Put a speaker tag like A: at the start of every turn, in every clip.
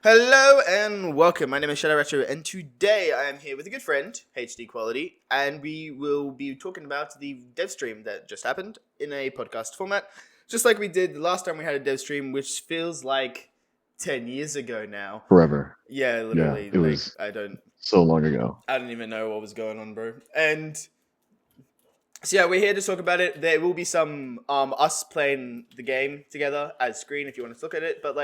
A: Hello and welcome. My name is Shadow Retro, and today I am here with a good friend, HD Quality, and we will be talking about the Devstream that just happened in a podcast format, just like we did the last time we had a Devstream, which feels like 10 years ago now.
B: Forever.
A: Yeah,
B: Yeah,
A: literally.
B: it was
A: I don't
B: so long ago.
A: even know what was going on, bro. And so yeah, we're here to talk about it. There will be some us playing the game together as screen if you want to look at it, but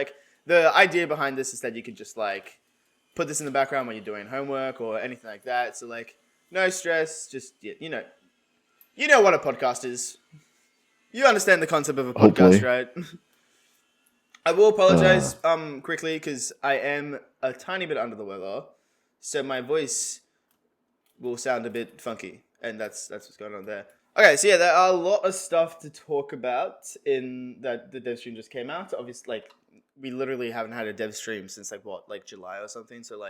A: the idea behind this is that you can just put this in the background when you're doing homework or anything like that. So no stress, just you know what a podcast is. You understand the concept of a podcast,
B: Hopefully.
A: right? I will
B: Uh,
A: apologize quickly because I am a tiny bit under the weather, so my voice will sound a bit funky, and that's what's going on there. Okay, so yeah, there are a lot of stuff to talk about in that the dev stream just came out. Obviously, we literally haven't had a dev stream since July or something. So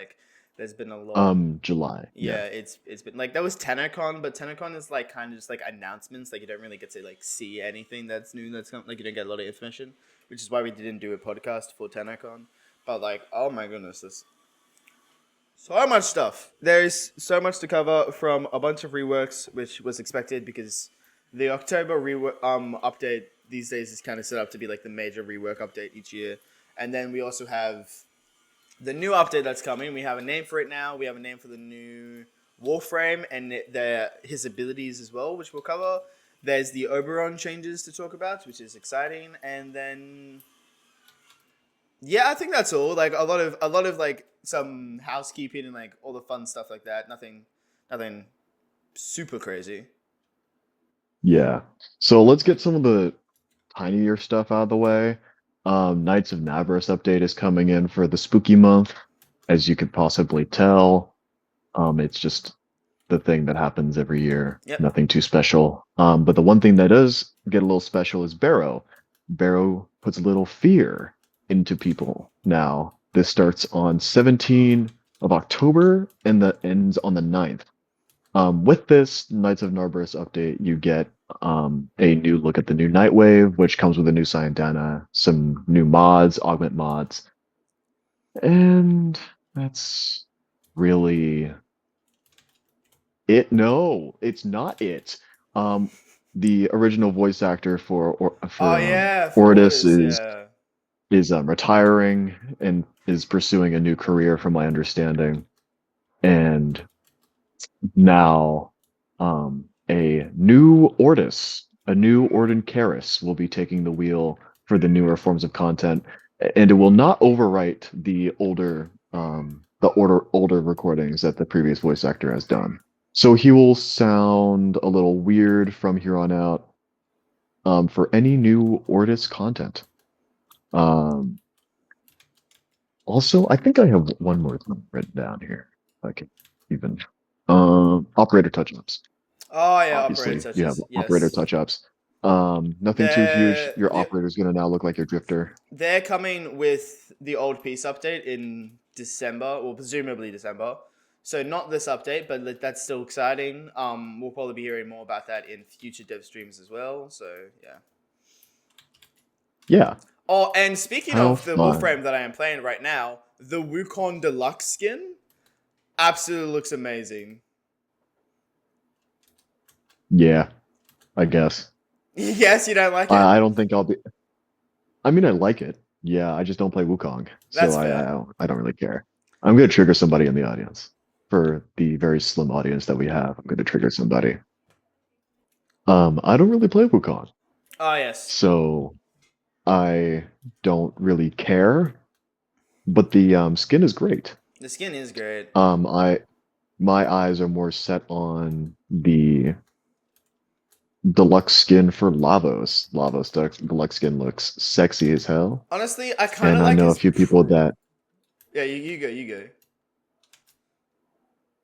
A: there's been a lot.
B: July. Yeah.
A: Yeah, it's been there was TennoCon, but TennoCon is kind of just announcements. You don't really get to see anything that's new. That's you don't get a lot of information, which is why we didn't do a podcast for TennoCon. But oh my goodness, this so much stuff. There's so much to cover from a bunch of reworks, which was expected because the October rework update these days is kind of set up to be the major rework update each year. And then we also have the new update that's coming. We have a name for it now. We have a name for the new Warframe and his abilities as well, which we'll cover. There's the Oberon changes to talk about, which is exciting. And then yeah, I think that's all. A lot of some housekeeping and all the fun stuff like that. Nothing super crazy.
B: Yeah. So let's get some of the tinier stuff out of the way. Knights of Navarus update is coming in for the spooky month, as you could possibly tell. It's just the thing that happens every year.
A: Yep.
B: Nothing too special. But the one thing that does get a little special is Barrow. Barrow puts a little fear into people now. This starts on 17 of October and that ends on the 9th. With this Knights of Narberus update, you get a new look at the new Nightwave, which comes with a new Syandana, some new mods, augment mods, and that's really it. No, it's not it. Um, the original voice actor
A: Oh
B: for
A: yeah,
B: Ordis
A: Fortis, yeah.
B: is retiring and is pursuing a new career, from my understanding. And now, a new Ordis, a new Orden Karis, will be taking the wheel for the newer forms of content, and it will not overwrite the older recordings that the previous voice actor has done. So he will sound a little weird from here on out, for any new Ordis content. Um, Also, I think I have one more thing written down here. I can even operator touch-ups.
A: Oh yeah, operator
B: Obviously, you have
A: touches.
B: operator
A: Yes.
B: touch-ups. Nothing too huge.
A: They're
B: Your
A: they're
B: operator's gonna now look like your drifter.
A: they're coming with the old piece update in December, or presumably December. So not this update, but that's still exciting. We'll probably be hearing more about that in future dev streams as well. So yeah.
B: Yeah.
A: Oh, and speaking
B: How
A: of the
B: fun.
A: Warframe that I am playing right now, the Wukong Deluxe skin absolutely looks amazing.
B: Yeah, I guess.
A: Yes, you don't like it?
B: I don't think I'll be. I mean, I like it. Yeah, I just don't play Wukong, so
A: That's fair.
B: I don't really care. I'm gonna trigger somebody in the audience. For the very slim audience that we have, I'm gonna trigger somebody. I don't really play Wukong,
A: Oh yes,
B: so I don't really care. But the skin is great.
A: the skin is great.
B: I my eyes are more set on the deluxe skin for Lavos. Deluxe skin looks sexy as hell,
A: Honestly, I kind
B: and
A: of
B: I
A: like
B: know a
A: his.
B: few people that,
A: Yeah, you go, you go.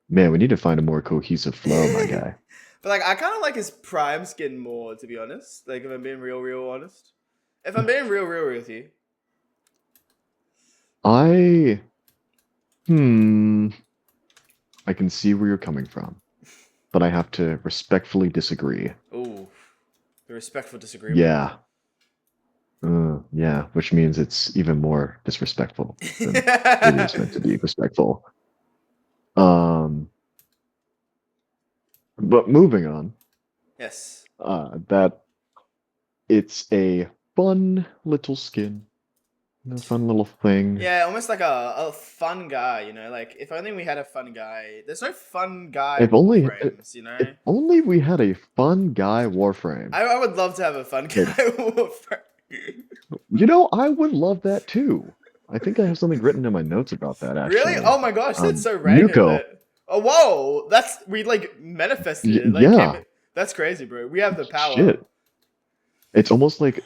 B: man, we need to find a more cohesive flow, my guy.
A: But I kind of like his prime skin more, to be honest. If I'm being real honest. If I'm being real with you.
B: I hmm, I can see where you're coming from, but I have to respectfully disagree.
A: Ooh, the respectful disagreement.
B: Yeah. Yeah, which means it's even more disrespectful than it is meant to be respectful. Um, but moving on,
A: Yes.
B: that it's a fun little skin, a fun little thing.
A: Yeah, almost like a fun guy, you know. Like if only we had a fun guy. There's no fun guy
B: If only,
A: Warframes, you
B: if
A: know.
B: only we had a fun guy Warframe.
A: I would love to have a fun guy
B: But
A: Warframe.
B: I would love that too. I think I have something written in my notes about that
A: Really?
B: actually.
A: Oh my gosh, that's so random.
B: Nuko.
A: That oh whoa, that's we like manifested it. Like
B: Yeah,
A: that's crazy, bro. We have the power.
B: shit. It's almost like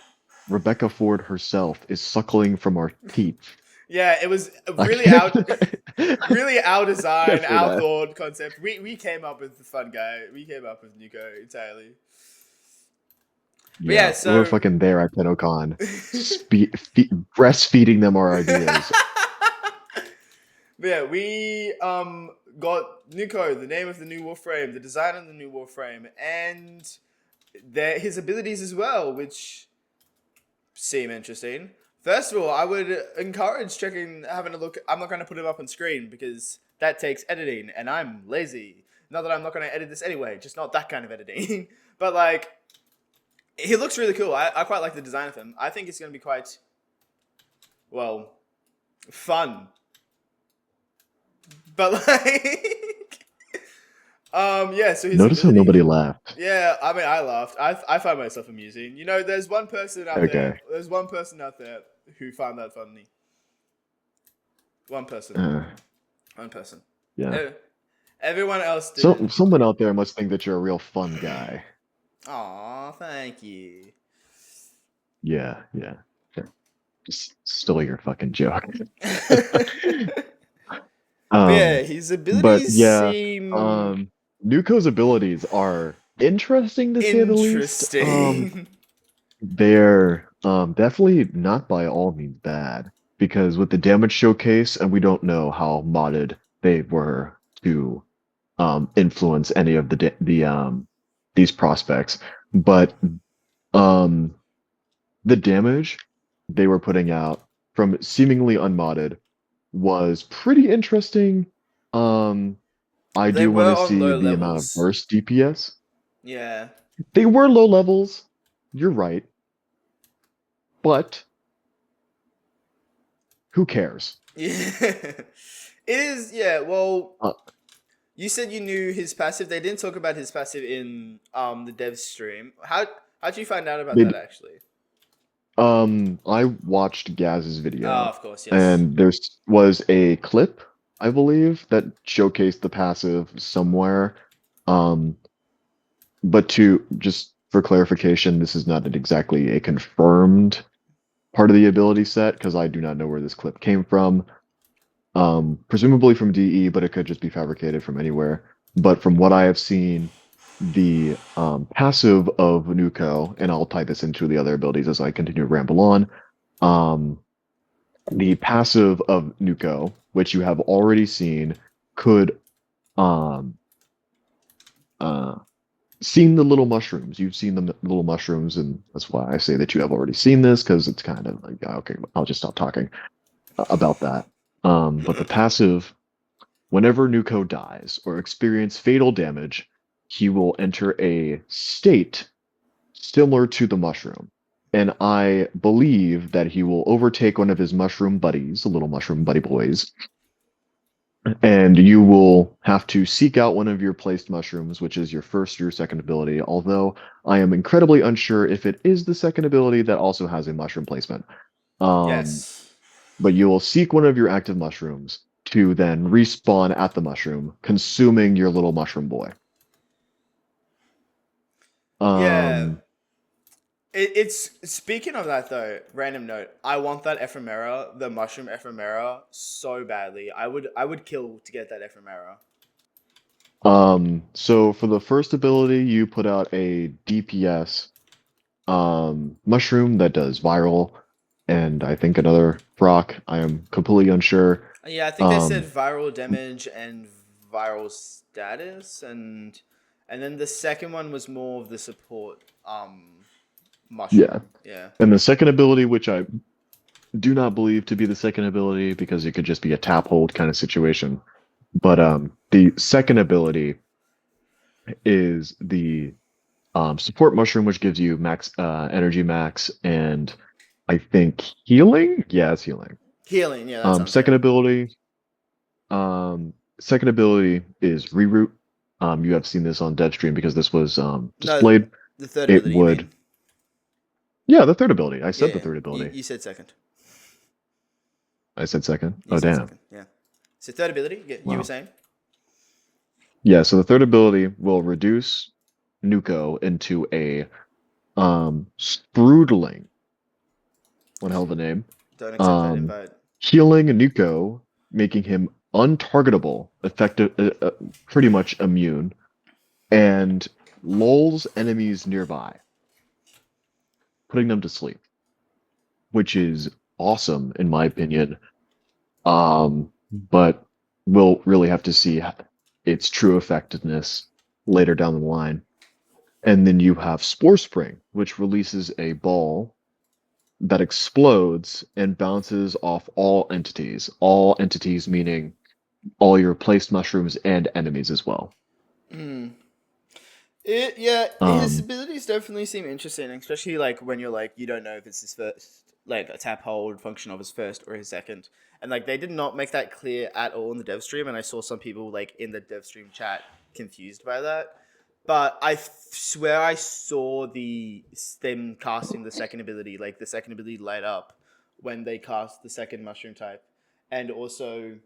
B: Rebecca Ford herself is suckling from our teeth.
A: Yeah, it was
B: I
A: really
B: can't,
A: really our design,
B: can't say
A: our
B: that.
A: thought concept. We came up with the fun guy. We came up with Nuko entirely. But yeah,
B: Yeah, we're
A: so
B: fucking there at PennoCon, breastfeeding them our ideas.
A: but yeah, we got Nuko, the name of the new Warframe, the design of the new Warframe, and his abilities as well, which seem interesting. First of all, I would encourage having a look. I'm not going to put him up on screen because that takes editing, and I'm lazy. Not that I'm not going to edit this anyway, just not that kind of editing. But like, he looks really cool. I quite like the design of him. I think it's going to be quite, well, fun. But like, yeah. So his
B: Notice how
A: abilities.
B: nobody laughed.
A: Yeah, I mean, I laughed. I find myself amusing. You know, there's one person out there.
B: Okay.
A: There's one person out there who found that funny. One person.
B: Uh,
A: One person.
B: yeah.
A: Everyone else
B: So
A: didn't.
B: someone out there must think that you're a real fun guy.
A: Aw, thank you.
B: Yeah, yeah. Sure. Just stole your fucking joke.
A: But yeah,
B: Um,
A: his
B: but
A: abilities
B: yeah,
A: seem
B: Nuko's abilities are interesting to say the least.
A: interesting.
B: They're definitely not by all means bad because with the damage showcase, and we don't know how modded they were to influence any of these prospects, but um the damage they were putting out from seemingly unmodded was pretty interesting. Um, I
A: They
B: do want
A: were
B: to
A: on
B: see
A: low
B: the amount of
A: levels.
B: burst DPS.
A: Yeah.
B: They were low levels. You're right, but who cares?
A: Yeah. It is, yeah, well,
B: Uh,
A: you said you knew his passive. They didn't talk about his passive in the dev stream. How'd you find out about
B: they
A: that actually?
B: I watched Gaz's
A: Oh,
B: video,
A: of course, yes.
B: and there was a clip, I believe, that showcased the passive somewhere. Um, but to just for clarification, this is not exactly a confirmed part of the ability set because I do not know where this clip came from. Presumably from DE, but it could just be fabricated from anywhere. But from what I have seen, the passive of Nuko, and I'll tie this into the other abilities as I continue to ramble on. Um, the passive of Nuko, which you have already seen, could um, uh, seen the little mushrooms. You've seen the little mushrooms, and that's why I say that you have already seen this because it's kind of like okay, I'll just stop talking about that. But the passive, whenever Nuko dies or experience fatal damage, he will enter a state similar to the mushroom. And I believe that he will overtake one of his mushroom buddies, the little mushroom buddy boys, and you will have to seek out one of your placed mushrooms, which is your first or your second ability. Although I am incredibly unsure if it is the second ability that also has a mushroom placement. Um,
A: Yes.
B: but you will seek one of your active mushrooms to then respawn at the mushroom, consuming your little mushroom boy.
A: Yeah.
B: Um,
A: It's speaking of that though, random note. I want that ephemera, the mushroom ephemera, so badly. I would kill to get that ephemera.
B: so for the first ability, you put out a DPS mushroom that does viral, and I think another proc. I am completely unsure.
A: Yeah, I think they said
B: Um,
A: viral damage and viral status, and then the second one was more of the support
B: Yeah.
A: mushroom. Yeah.
B: And the second ability, which I do not believe to be the second ability because it could just be a tap hold kind of situation. But the second ability is the support mushroom, which gives you max energy max and I think healing. Yeah, it's healing.
A: Healing. Yeah, that
B: Um,
A: sounds yeah.
B: second ability. Um, second ability is reroute. You have seen this on Devstream because this was
A: No,
B: displayed.
A: the third
B: It
A: ability. You
B: would.
A: mean?
B: Yeah, the third ability. I
A: Yeah,
B: said the
A: yeah.
B: third
A: You,
B: ability.
A: you said second.
B: I said second.
A: You
B: Oh,
A: said
B: damn.
A: second. Yeah. So third ability. You were
B: Wow.
A: saying?
B: Yeah, so the third ability will reduce Nuko into a Sprudling. One hell of a name.
A: Don't accept that
B: Um,
A: invite.
B: Healing Nuko, making him untargetable, effective, pretty much immune, and lulls enemies nearby, putting them to sleep, which is awesome in my opinion. But we'll really have to see its true effectiveness later down the line. And then you have Spore Spring, which releases a ball that explodes and bounces off all entities. All entities meaning all your placed mushrooms and enemies as well.
A: Hmm. Yeah, his
B: Um,
A: abilities definitely seem interesting, especially like when you're like you don't know if it's his first, like a tap hold function of his first or his second, and like they did not make that clear at all in the dev stream, and I saw some people like in the dev stream chat confused by that. But swear I saw them casting the second ability, like the second ability light up when they cast the second mushroom type, and also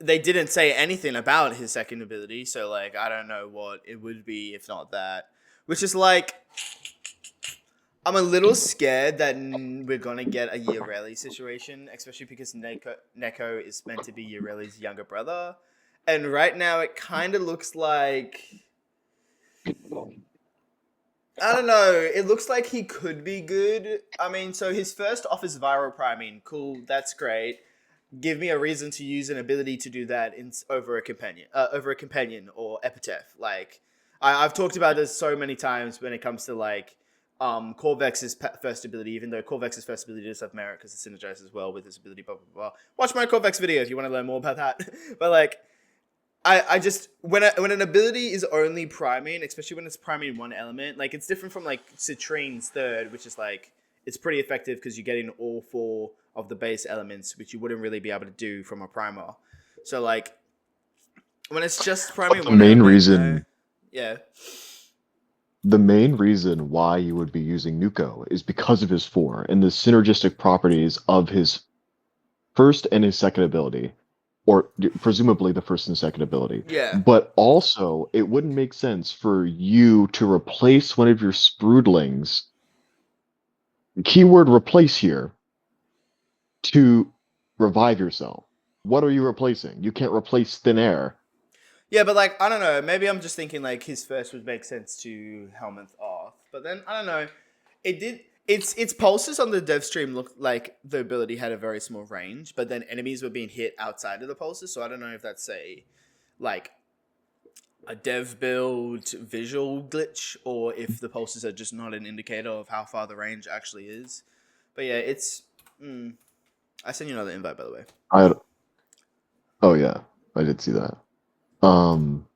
A: they didn't say anything about his second ability, so like I don't know what it would be if not that. Which is like I'm a little scared that we're gonna get a Yareli situation, especially because Neko is meant to be Yareli's younger brother, and right now it kind of looks like I don't know. It looks like he could be good. I mean, so his first off is viral priming. Cool, that's great. Give me a reason to use an ability to do that over a companion or epitaph. Like I've talked about this so many times when it comes to like Corvex's first ability. Even though Corvex's first ability does have merit because it synergizes well with his ability. Blah blah blah. Watch my Corvex video if you want to learn more about that. But like I just when an ability is only priming, especially when it's priming one element, like it's different from like Citrine's third, which is like it's pretty effective because you're getting all four of the base elements, which you wouldn't really be able to do from a primer. So like when it's just
B: but
A: priming one element, yeah,
B: the main reason why you would be using Nuko is because of his four and the synergistic properties of his first and his second ability, or presumably the first and second ability.
A: yeah,
B: But also, it wouldn't make sense for you to replace one of your Sprudlings, keyword replace here, to revive yourself. What are you replacing? You can't replace thin air.
A: yeah. But like I don't know, maybe I'm just thinking like his first would make sense to Helminth off, but then I don't know. It did. Its pulses on the dev stream looked like the ability had a very small range, but then enemies were being hit outside of the pulses. So I don't know if that's like a dev build visual glitch or if the pulses are just not an indicator of how far the range actually is. But yeah, it's. I sent you another invite by the way.
B: I oh yeah, I did see that. Um,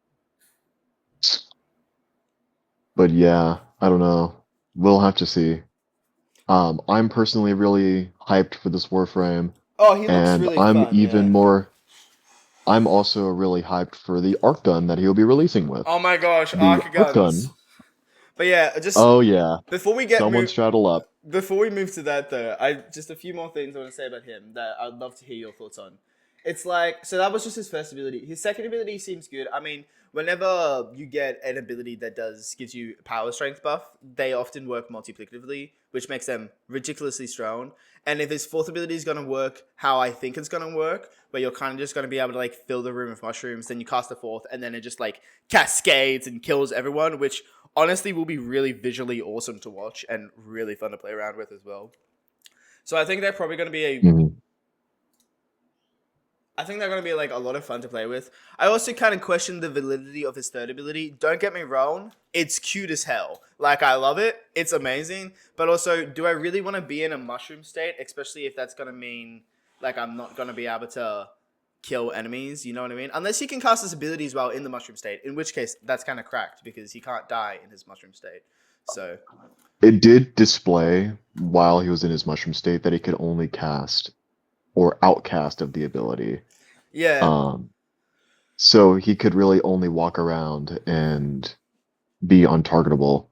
B: but yeah, I don't know. We'll have to see. I'm personally really hyped for this Warframe,
A: Oh, he looks
B: and
A: really fun. Yeah.
B: I'm also really hyped for the arc gun that he'll be releasing with.
A: Oh my gosh,
B: The
A: arc
B: arc
A: guns.
B: gun.
A: But yeah, just
B: Oh yeah,
A: before we get
B: someone
A: move
B: straddle up.
A: before we move to that though, I just a few more things I want to say about him that I'd love to hear your thoughts on. It's like so that was just his first ability. His second ability seems good. I mean, whenever you get an ability that gives you power strength buff, they often work multiplicatively, which makes them ridiculously strong. And if his fourth ability is gonna work how I think it's gonna work, where you're kind of just gonna be able to like fill the room with mushrooms, then you cast the fourth, and then it just like cascades and kills everyone, which honestly will be really visually awesome to watch and really fun to play around with as well. So I think they're probably going to be a
B: Mhm.
A: I think they're gonna be like a lot of fun to play with. I also kind of question the validity of his third ability. Don't get me wrong, it's cute as hell. Like I love it, it's amazing. But also, do I really want to be in a mushroom state, especially if that's gonna mean like I'm not gonna be able to kill enemies? You know what I mean? Unless he can cast his abilities while in the mushroom state, in which case that's kind of cracked because he can't die in his mushroom state. So
B: It did display while he was in his mushroom state that he could only cast or outcast of the ability.
A: yeah,
B: Um, so he could really only walk around and be untargetable.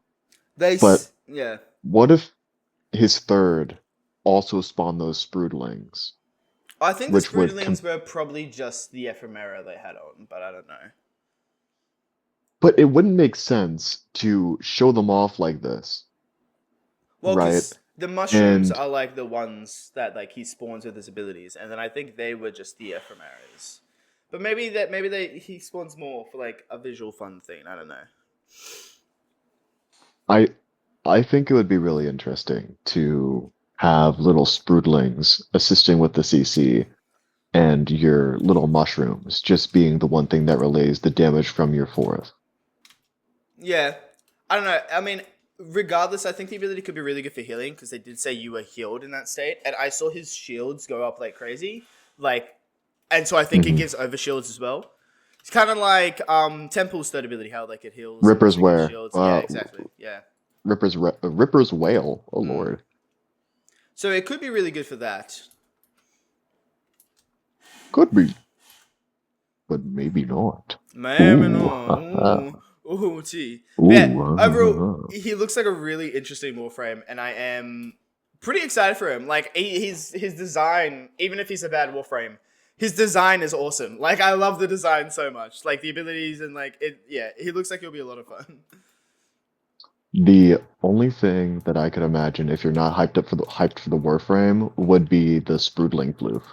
B: But
A: yeah.
B: what if his third also spawned those Sproodlings,
A: I think the
B: which would
A: Sproodelings were probably just the ephemera they had on, but I don't know.
B: but it wouldn't make sense to show them off like this,
A: Well,
B: right?
A: because the mushrooms
B: And
A: are like the ones that like he spawns with his abilities, and then I think they were just the ephemeras. But maybe he spawns more for like a visual fun thing. I don't know.
B: I I think it would be really interesting to have little Sproodlings assisting with the CC and your little mushrooms just being the one thing that relays the damage from your fourth.
A: Yeah, I don't know. I mean, regardless, I think the ability could be really good for healing because they did say you were healed in that state, and I saw his shields go up like crazy, like, and so I think it
B: Hmm.
A: gives over shields as well. It's kind of like Temple's third ability, how like it heals and
B: Ripper's
A: triggers
B: Wear.
A: shields. Yeah, exactly. Yeah.
B: Ripper's Whale. Oh
A: Mm.
B: Lord.
A: So it could be really good for that.
B: Could be, but maybe not.
A: Maybe
B: Ooh.
A: no. Ooh, gee. But yeah, overall,
B: Ooh.
A: he looks like a really interesting Warframe, and I am pretty excited for him. Like his design, even if he's a bad Warframe, his design is awesome. Like I love the design so much. Like the abilities and like it. Yeah, he looks like he'll be a lot of fun.
B: The only thing that I could imagine if you're not hyped for the Warframe would be the Sproodling Floof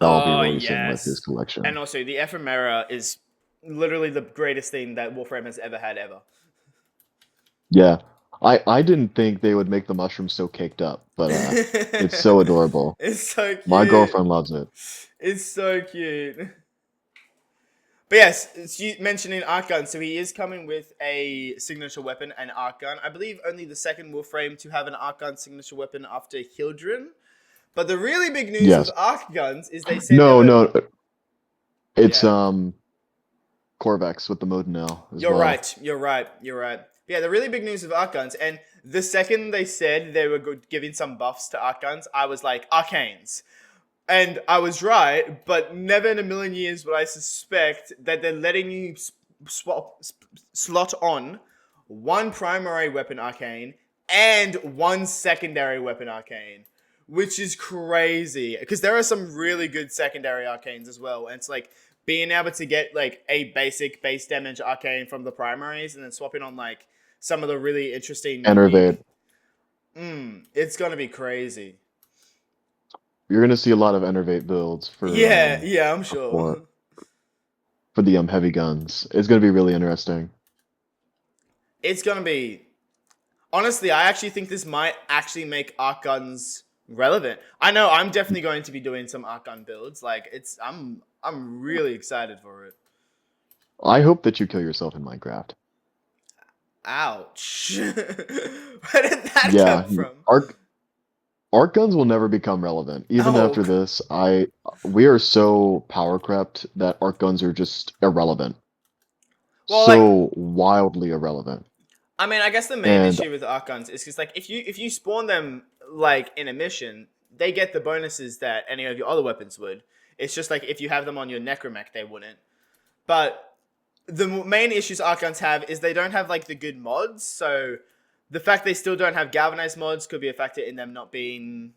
B: that will be
A: Oh
B: releasing with his
A: yes, and
B: collection.
A: also the ephemera is literally the greatest thing that Warframe has ever had ever.
B: Yeah. I didn't think they would make the mushroom so caked up, but it's so adorable.
A: It's so
B: My
A: cute.
B: girlfriend loves it.
A: It's so cute. But yes, it's you mentioning arc gun. So he is coming with a signature weapon and arc gun. I believe only the second Warframe to have an arc gun signature weapon after Hildren. But the really big news with
B: Yes.
A: arc guns is they said they
B: No,
A: were.
B: no. It's
A: Yeah,
B: Corvex with the Modinel as
A: you're
B: well.
A: right. You're right. You're right. Yeah, the really big news with arc guns, and the second they said they were giving some buffs to arc guns, I was like, arcanes. And I was right, but never in a million years would I suspect that they're letting you slot on one primary weapon arcane and one secondary weapon arcane, which is crazy. Because there are some really good secondary arcanes as well. And it's like being able to get like a basic base damage arcane from the primaries and then swapping on like some of the really interesting,
B: Enervate.
A: unique. It's gonna be crazy.
B: You're gonna see a lot of Enervate builds
A: Yeah, yeah, I'm
B: for
A: sure.
B: for the heavy guns. It's gonna be really interesting.
A: It's gonna be honestly, I actually think this might actually make arc guns relevant. I know I'm definitely going to be doing some arc gun builds. Like I'm really excited for it.
B: I hope that you kill yourself in Minecraft.
A: Ouch. Where did that come
B: Yeah,
A: from?
B: arc guns will never become relevant. Even
A: Oh,
B: after this, we are so power crept that arc guns are just irrelevant.
A: well, like
B: So wildly irrelevant.
A: I mean, I guess the main
B: And
A: issue with arc guns is because like if you spawn them like in a mission, they get the bonuses that any of your other weapons would. It's just like if you have them on your necromech, they wouldn't. But the main issues arc guns have is they don't have like the good mods. So the fact they still don't have galvanized mods could be a factor in them not being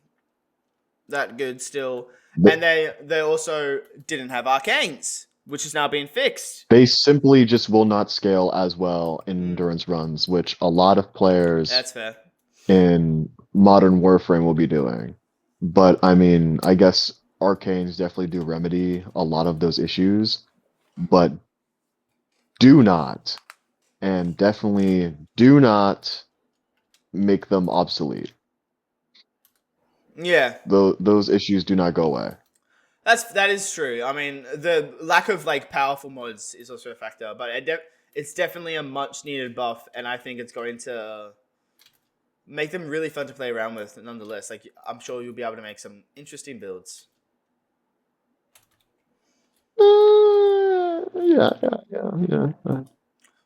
A: that good still.
B: th-
A: And they also didn't have arcanes, which is now being fixed.
B: they simply just will not scale as well in
A: Mm,
B: endurance runs, which a lot of players
A: that's fair.
B: in modern Warframe will be doing. But I mean, I guess arcanes definitely do remedy a lot of those issues, but do not, and definitely do not make them obsolete.
A: Yeah,
B: Those issues do not go away.
A: That is true. I mean, the lack of like powerful mods is also a factor, but it's definitely a much needed buff, and I think it's going to make them really fun to play around with. Nonetheless, like I'm sure you'll be able to make some interesting builds.
B: Yeah.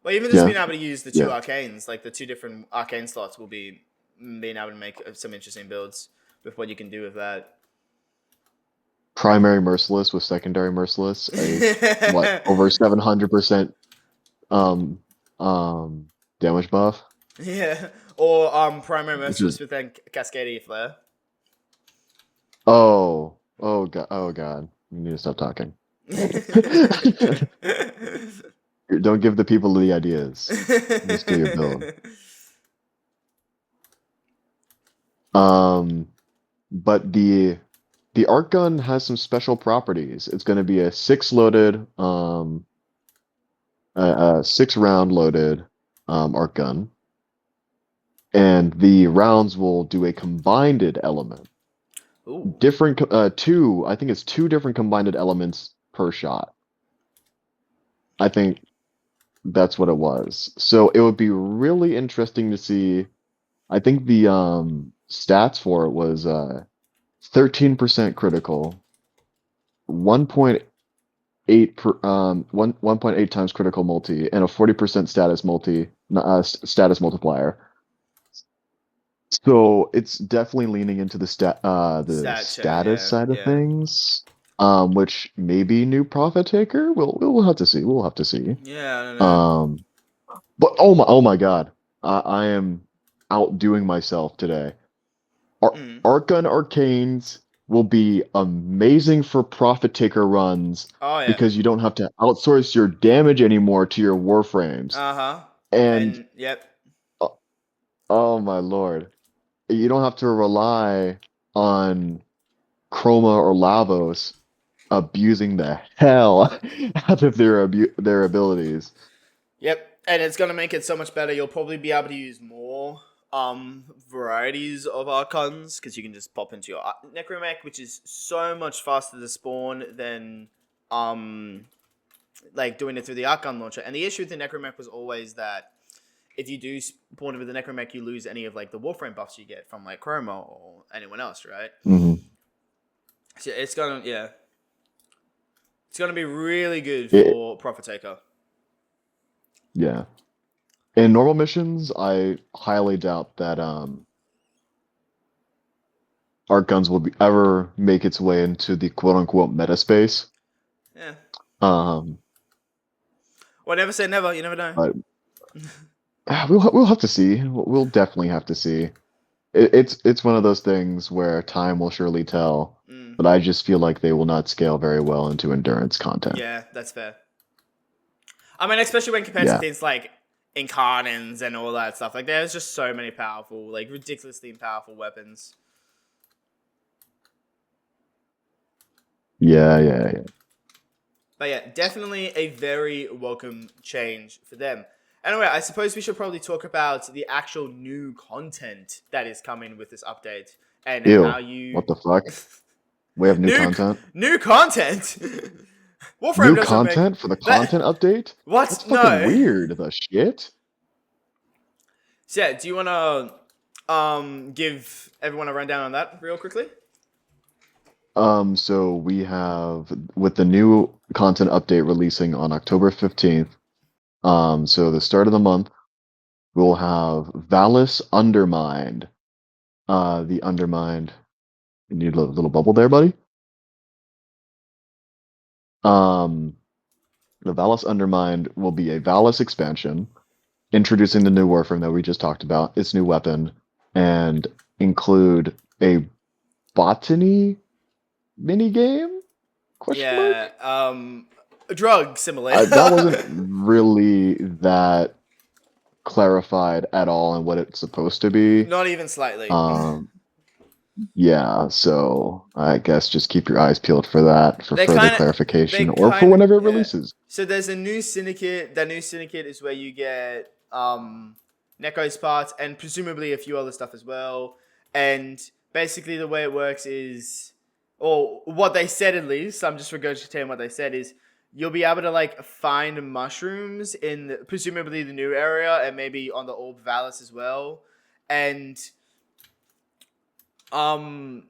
A: Well, even just
B: Yeah,
A: being able to use the two
B: yeah.
A: arcanes, like the two different arcane slots, will be being able to make some interesting builds with what you can do with that.
B: Primary Merciless with secondary Merciless, what, over 700% um damage buff,
A: Yeah, or primary
B: which is
A: merciless with then Cascadia Flare.
B: oh god, you need to stop talking. Don't give the people the ideas. Just do your build. Um, but the arc gun has some special properties. It's going to be a six round loaded arc gun, and the rounds will do a combined element.
A: Ooh.
B: Different two, I think it's two different combined elements per shot. I think that's what it was. So it would be really interesting to see. I think the stats for it was 13% critical, 1.8 per 1.8 times critical multi, and a 40% status multiplier. So it's definitely leaning into the
A: Stat check,
B: status
A: yeah,
B: side of
A: yeah.
B: things, which maybe new profit taker. We'll have to see. We'll have to see.
A: Yeah, I don't know.
B: Um, but oh my God, I am outdoing myself today.
A: Mm.
B: Arcgun Arcanes will be amazing for profit taker runs
A: Oh yeah.
B: because you don't have to outsource your damage anymore to your Warframes.
A: Uh-huh.
B: And
A: And yep.
B: uh, oh my lord, you don't have to rely on Chroma or Lavos abusing the hell out of their abilities.
A: Yep. And it's gonna make it so much better. You'll probably be able to use more varieties of Archons, because you can just pop into your Necromech, which is so much faster to spawn than um like doing it through the Archon launcher. And the issue with the Necromech was always that if you do spawn it with the Necromech, you lose any of like the Warframe buffs you get from like Chroma or anyone else, right?
B: Hmm.
A: So it's gonna it's gonna be really good
B: It,
A: for Profit Taker.
B: yeah. In normal missions, I highly doubt that art guns will ever make its way into the quote unquote meta space.
A: Yeah.
B: Um,
A: Well, never say never. You never know.
B: but we'll have to see. We'll definitely have to see. It's one of those things where time will surely tell.
A: Mm.
B: But I just feel like they will not scale very well into endurance content.
A: Yeah, that's fair. I mean, especially when compared to
B: Yeah,
A: things like Incarnins and all that stuff. Like, there's just so many powerful, like, ridiculously powerful weapons.
B: yeah.
A: But yeah, definitely a very welcome change for them. Anyway, I suppose we should probably talk about the actual new content that is coming with this update and how
B: Ew,
A: you
B: what the fuck? We have new
A: new
B: content.
A: new content. Warframe
B: New
A: doesn't make
B: content for the
A: that.
B: content update? That's
A: What?
B: fucking
A: No.
B: weird. The shit.
A: So yeah, do you want to give everyone a rundown on that real quickly?
B: So we have with the new content update releasing on October 15th. So the start of the month, we'll have Valis Undermined. The Undermined. You need a little bubble there, buddy. Um, the Valis Undermined will be a Valis expansion, introducing the new Warframe that we just talked about, its new weapon, and include a botany minigame? Question
A: Yeah.
B: mark?
A: A drug
B: That wasn't
A: simulator.
B: really that clarified at all in what it's supposed to be.
A: Not even slightly.
B: Um, yeah, so I guess just keep your eyes peeled for that for
A: They
B: further
A: kind of, they
B: clarification or for
A: kind of,
B: whenever it
A: yeah.
B: releases.
A: So there's a new syndicate. That new syndicate is where you get Neko's parts and presumably a few other stuff as well. And basically, the way it works is, or what they said at least, I'm just regurgitating what they said, is you'll be able to like find mushrooms in presumably the new area and maybe on the Orb Valis as well. And um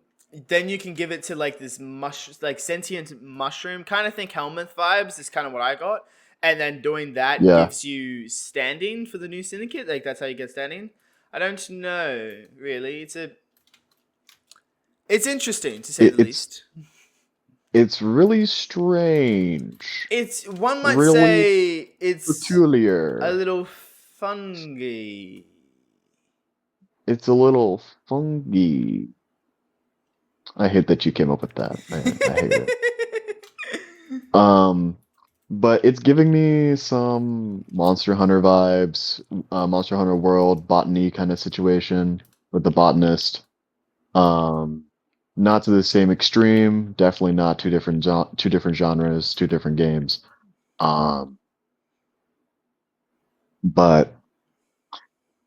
A: then you can give it to like this like sentient mushroom, kind of think Helminth vibes is kind of what I got. And then doing that
B: Yeah,
A: gives you standing for the new syndicate. Like that's how you get standing. I don't know really. It's interesting to say
B: it,
A: the
B: it's
A: least.
B: it's really strange,
A: It's one might
B: really
A: say it's a
B: peculiar.
A: little fungy.
B: It's a little funky. I hate that you came up with that. I hate it. Um, but it's giving me some Monster Hunter vibes, Monster Hunter World botany kind of situation with the botanist. Um, not to the same extreme, definitely not two different genres, two different games. Um, but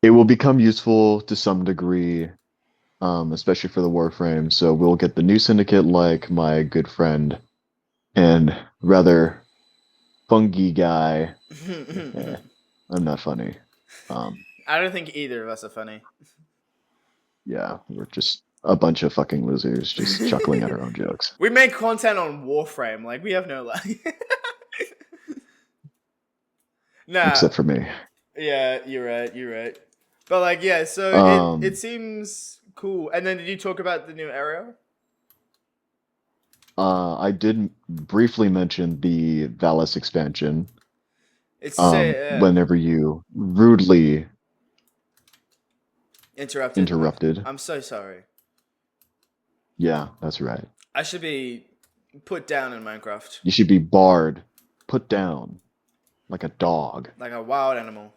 B: it will become useful to some degree, especially for the Warframe. So we'll get the new syndicate like my good friend and rather funky guy. Eh, I'm not funny. Um,
A: I don't think either of us are funny.
B: yeah, we're just a bunch of fucking losers just chuckling at our own jokes.
A: We make content on Warframe. Like we have no like. Nah.
B: Except for me.
A: Yeah, you're right. You're right. But like, yeah. So it
B: Um,
A: seems cool. And then did you talk about the new area?
B: I did briefly mention the Valis expansion.
A: It's say
B: Whenever you rudely
A: interrupted.
B: interrupted.
A: I'm so sorry.
B: Yeah, that's right.
A: I should be put down in Minecraft
B: You should be barred, put down, like a dog.
A: like a wild animal.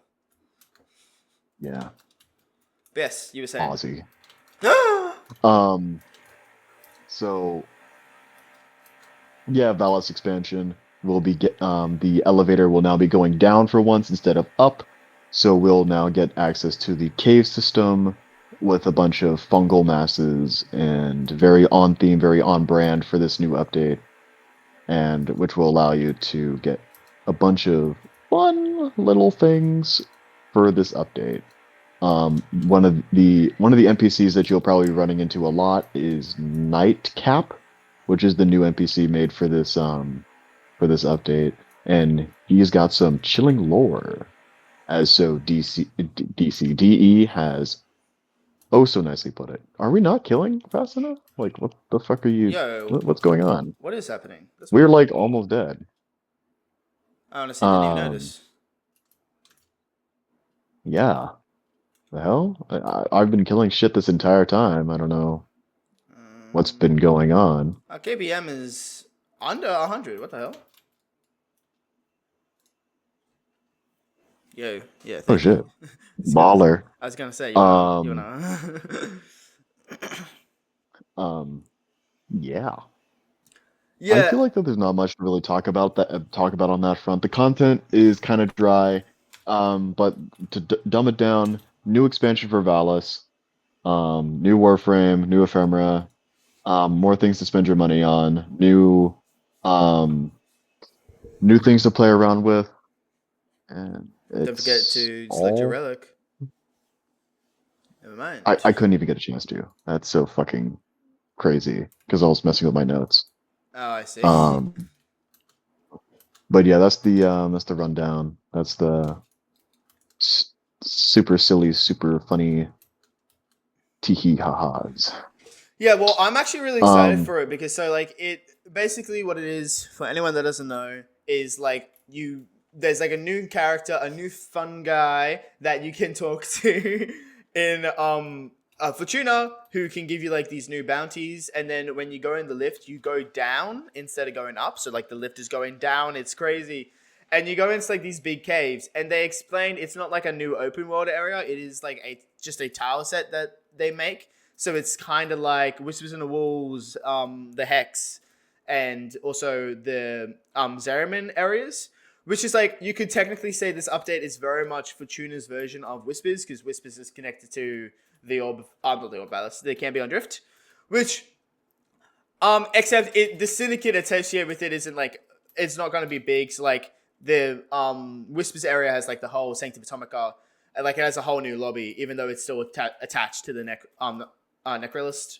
B: Yeah,
A: Yes, you were saying.
B: Aussie.
A: Yeah,
B: Um, so yeah, Valis expansion will be the elevator will now be going down for once instead of up. So we'll now get access to the cave system with a bunch of fungal masses and very on theme, very on brand for this new update, and which will allow you to get a bunch of fun little things for this update. One of the NPCs that you'll probably be running into a lot is Nightcap, which is the new NPC made for this update, and he's got some chilling lore. As so DE has oh so nicely put it. Are we not killing fast enough? Like what the fuck are you?
A: yo,
B: What's going on?
A: what is happening? That's
B: We're
A: weird.
B: like almost dead.
A: I honestly didn't even
B: Um,
A: notice.
B: yeah. The hell? I've been killing shit this entire time. I don't know what's been
A: Um,
B: going on.
A: our KBM is under 100. What the hell? Yo, yeah,
B: Oh
A: thank you.
B: shit. Baller.
A: I was gonna say you
B: Um,
A: wanna.
B: um, yeah. I
A: Yeah,
B: feel like that there's not much to really talk about on that front. The content is kind of dry, but to dumb it down, new expansion for Valis, new Warframe, new Ephemera, more things to spend your money on, um, new things to play around with, and
A: don't forget
B: it's
A: to select your
B: all.
A: relic. Never mind.
B: I couldn't even get a chance to. That's so fucking crazy because I was messing with my notes.
A: Oh, I see.
B: Um, but yeah, that's the rundown. That's the s- super silly, super funny tee ha ha's.
A: Yeah, well, I'm actually really excited
B: Um,
A: for it because so like it basically what it is for anyone that doesn't know is like there's like a new character, a new fun guy that you can talk to in Fortuna who can give you like these new bounties, and then when you go in the lift, you go down instead of going up. So like the lift is going down, it's crazy. And you go into like these big caves, and they explain it's not like a new open world area. It is like a just a tile set that they make, so it's kind of like Whispers in the Walls, the Hex, and also the Zariman areas, which is like you could technically say this update is very much Fortuna's version of Whispers because Whispers is connected to the Orb, not the Orb Ballast. They can be on Drift, which Except the syndicate associated with it isn't like it's not going to be big. So like the Whispers area has like the whole Sanctum Atomica, and like it has a whole new lobby, even though it's still attached to the Necrolist.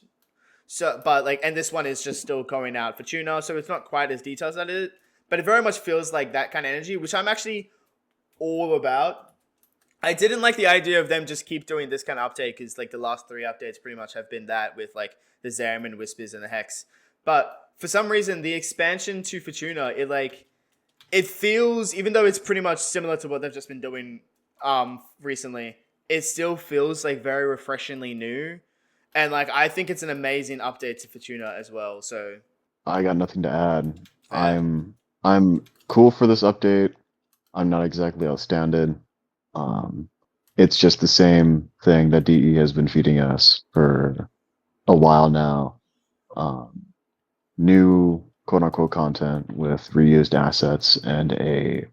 A: So, but like, and this one is just still going out for Tuna, so it's not quite as detailed as it, but it very much feels like that kind of energy, which I'm actually all about. I didn't like the idea of them just keep doing this kind of update because like the last 3 updates pretty much have been that with like the Zariman Whispers and the Hex. But for some reason, the expansion to Fortuna, it feels, even though it's pretty much similar to what they've just been doing recently, it still feels like very refreshingly new. And like I think it's an amazing update to Fortuna as well. So
B: I got nothing to add.
A: fair.
B: I'm cool for this update. I'm not exactly outstanding. Um, it's just the same thing that DE has been feeding us for a while now. Um, New quote unquote content with reused assets and a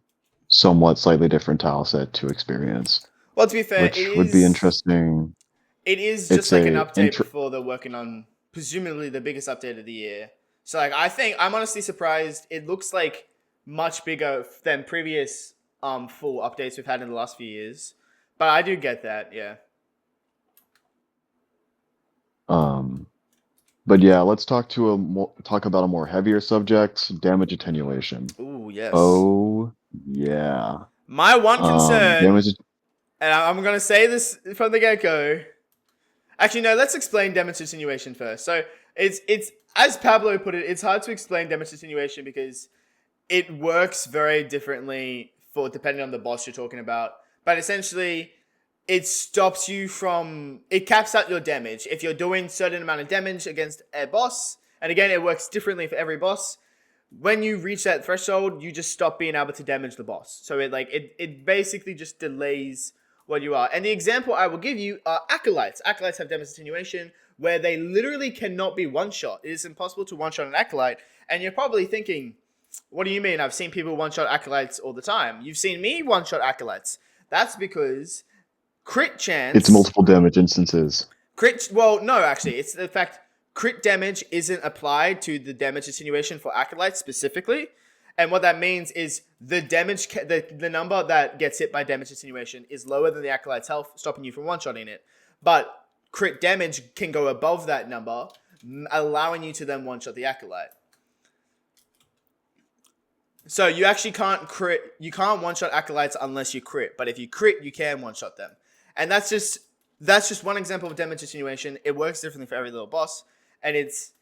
B: somewhat slightly different tile set to experience,
A: Well, to be fair,
B: which would be interesting.
A: it is just
B: It's
A: like an
B: a
A: update before they're working on presumably the biggest update of the year. So like I think I'm honestly surprised. It looks like much bigger than previous full updates we've had in the last few years. But I do get that, yeah.
B: um but yeah, let's talk about a more heavier subject, damage attenuation.
A: Ooh, yes.
B: Oh yeah.
A: My one concern,
B: Damage
A: and I'm gonna say this from the get go. Actually, no. Let's explain damage attenuation first. So it's as Pablo put it. It's hard to explain damage attenuation because it works very differently for depending on the boss you're talking about. But essentially, it stops you from it caps out your damage if you're doing certain amount of damage against a boss. And again, it works differently for every boss. When you reach that threshold, you just stop being able to damage the boss. So it basically just delays what you are. And the example I will give you are acolytes. Acolytes have damage attenuation where they literally cannot be one shot. It is impossible to one shot an acolyte. And you're probably thinking, what do you mean? I've seen people one shot acolytes all the time. You've seen me one shot acolytes. That's because crit
B: it's
A: chance.
B: multiple damage instances.
A: Well, no, actually, it's the fact crit damage isn't applied to the damage attenuation for acolytes specifically. And what that means is the damage, the number that gets hit by damage attenuation is lower than the acolyte's health, stopping you from one-shotting it. But crit damage can go above that number, allowing you to then one-shot the acolyte. So you actually can't crit, you can't one-shot acolytes unless you crit. But if you crit, you can one-shot them. And that's just one example of damage attenuation. It works differently for every little boss, and it's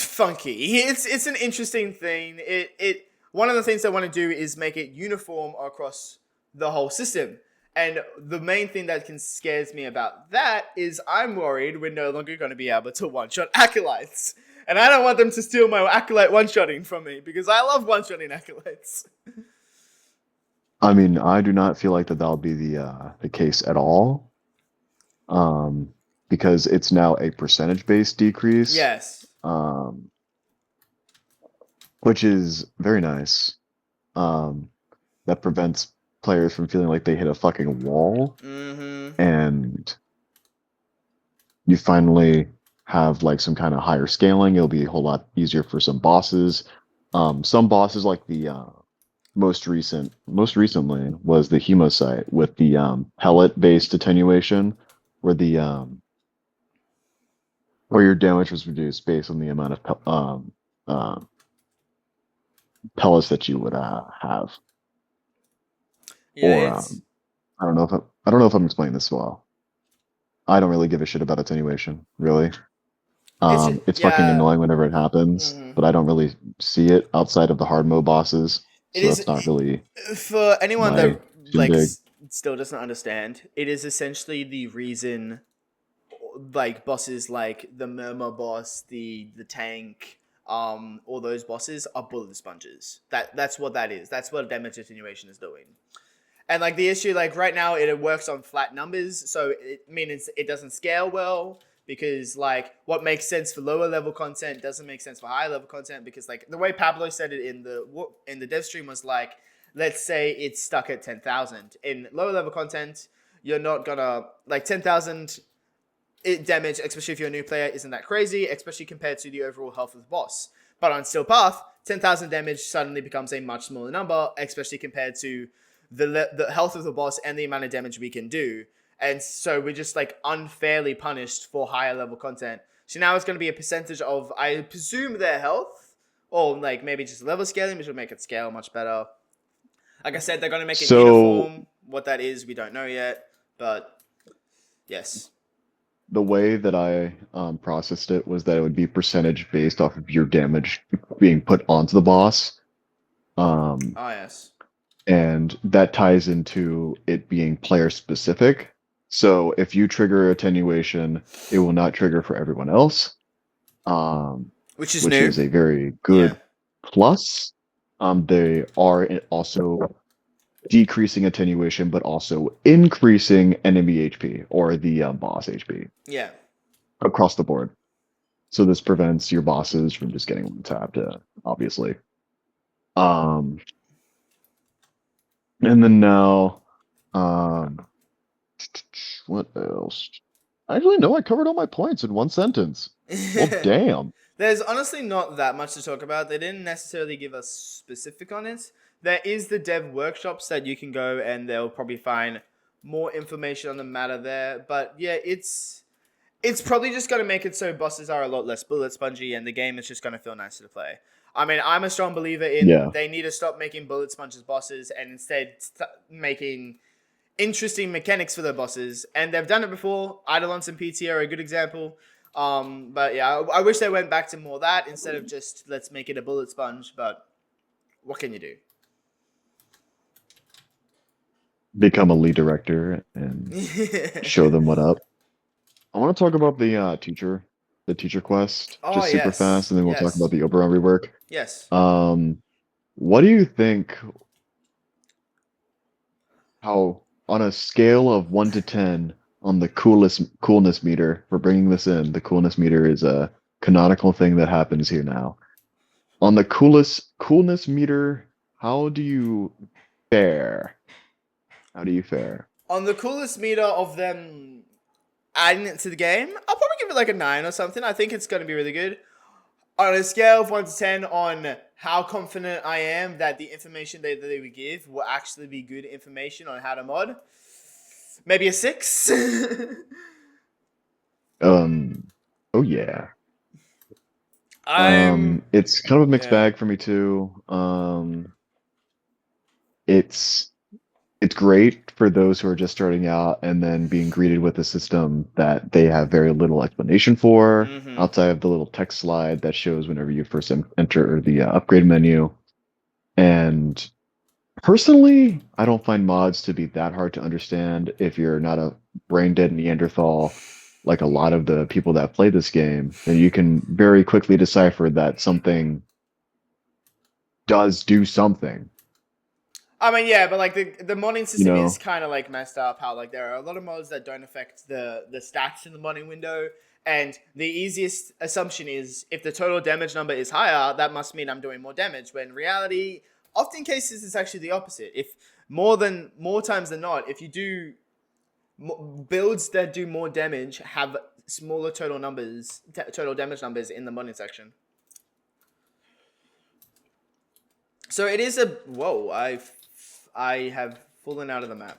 A: funky. It's an interesting thing. It one of the things I want to do is make it uniform across the whole system. And the main thing that scares me about that is I'm worried we're no longer going to be able to one-shot acolytes. And I don't want them to steal my acolyte one-shotting from me because I love one-shotting acolytes.
B: I mean, I do not feel like that'll be the case at all. Because it's now a percentage-based decrease.
A: Yes.
B: Which is very nice. That prevents players from feeling like they hit a fucking wall.
A: Mm-hmm.
B: And you finally have like some kind of higher scaling. It'll be a whole lot easier for some bosses. Some bosses like the most recently was the Hemosite with the pellet-based attenuation, where the where your damage was reduced based on the amount of pellets that you would have.
A: Yeah,
B: Or I don't know if I'm explaining this well. I don't really give a shit about attenuation, really. It's fucking
A: yeah.
B: annoying whenever it happens,
A: Mm-hmm.
B: but I don't really see it outside of the hard mode bosses,
A: It
B: so
A: is
B: that's not really
A: for anyone
B: my
A: that like
B: shindig.
A: still doesn't understand. It is essentially the reason, like bosses like the Murmur boss, the tank, all those bosses are bullet sponges. That's what that is. That's what damage attenuation is doing. And like the issue, like right now, it works on flat numbers, so it means it doesn't scale well because like what makes sense for lower level content doesn't make sense for higher level content because like the way Pablo said it in the Devstream was like, let's say it's stuck at 10,000 in lower level content, you're not gonna like 10,000. damage, especially if you're a new player, isn't that crazy, especially compared to the overall health of the boss. But on Steel Path, 10,000 damage suddenly becomes a much smaller number, especially compared to the health of the boss and the amount of damage we can do. And so we're just like unfairly punished for higher level content. So now it's going to be a percentage of, I presume, their health, or like maybe just level scaling, which will make it scale much better. Like I said, they're going to make it uniform. What that is, we don't know yet. But yes.
B: The way that I processed it was that it would be percentage based off of your damage being put onto the boss.
A: Yes.
B: And that ties into it being player specific. So if you trigger attenuation, it will not trigger for everyone else.
A: Which is
B: which
A: new.
B: is a very good plus. They are also decreasing attenuation, but also increasing enemy HP or the boss HP.
A: Yeah.
B: Across the board. So this prevents your bosses from just getting one tapped, obviously. And then now, what else? Actually, no, I covered all my points in one sentence. Well, damn.
A: There's honestly not that much to talk about. They didn't necessarily give us specific on it. There is the dev workshops that you can go and they'll probably find more information on the matter there. But yeah, it's probably just going to make it so bosses are a lot less bullet spongy and the game is just going to feel nicer to play. I mean, I'm a strong believer in they need to stop making bullet sponges bosses and instead making interesting mechanics for their bosses. And they've done it before. Eidolons and PT are a good example. But yeah, I wish they went back to more of that instead of just let's make it a bullet sponge. But what can you do?
B: Become a lead director and show them what up. I want to talk about the teacher quest, just super fast, and then we'll talk about the Oberon rework.
A: Yes.
B: What do you think? How on a scale of 1 to 10 on the coolness meter for bringing this in? The coolness meter is a canonical thing that happens here now. On the coolness meter, how do you fare? How do you fare?
A: On the coolest meter of them adding it to the game, I'll probably give it like a 9 or something. I think it's going to be really good. On a scale of 1 to 10 on how confident I am that the information that they would give will actually be good information on how to mod, maybe a 6.
B: Oh yeah. It's kind of a mixed bag for me too. It's great for those who are just starting out and then being greeted with a system that they have very little explanation for outside of the little text slide that shows whenever you first enter the upgrade menu. And personally, I don't find mods to be that hard to understand if you're not a brain dead Neanderthal like a lot of the people that play this game. Then you can very quickly decipher that something does do something.
A: I mean, yeah, but like the modding system is kind of like messed up. How like there are a lot of mods that don't affect the stats in the modding window, and the easiest assumption is if the total damage number is higher, that must mean I'm doing more damage. When in reality, often cases it's actually the opposite. If more times than not, if you do builds that do more damage have smaller total damage numbers in the modding section. So it is a whoa. I have fallen out of the map.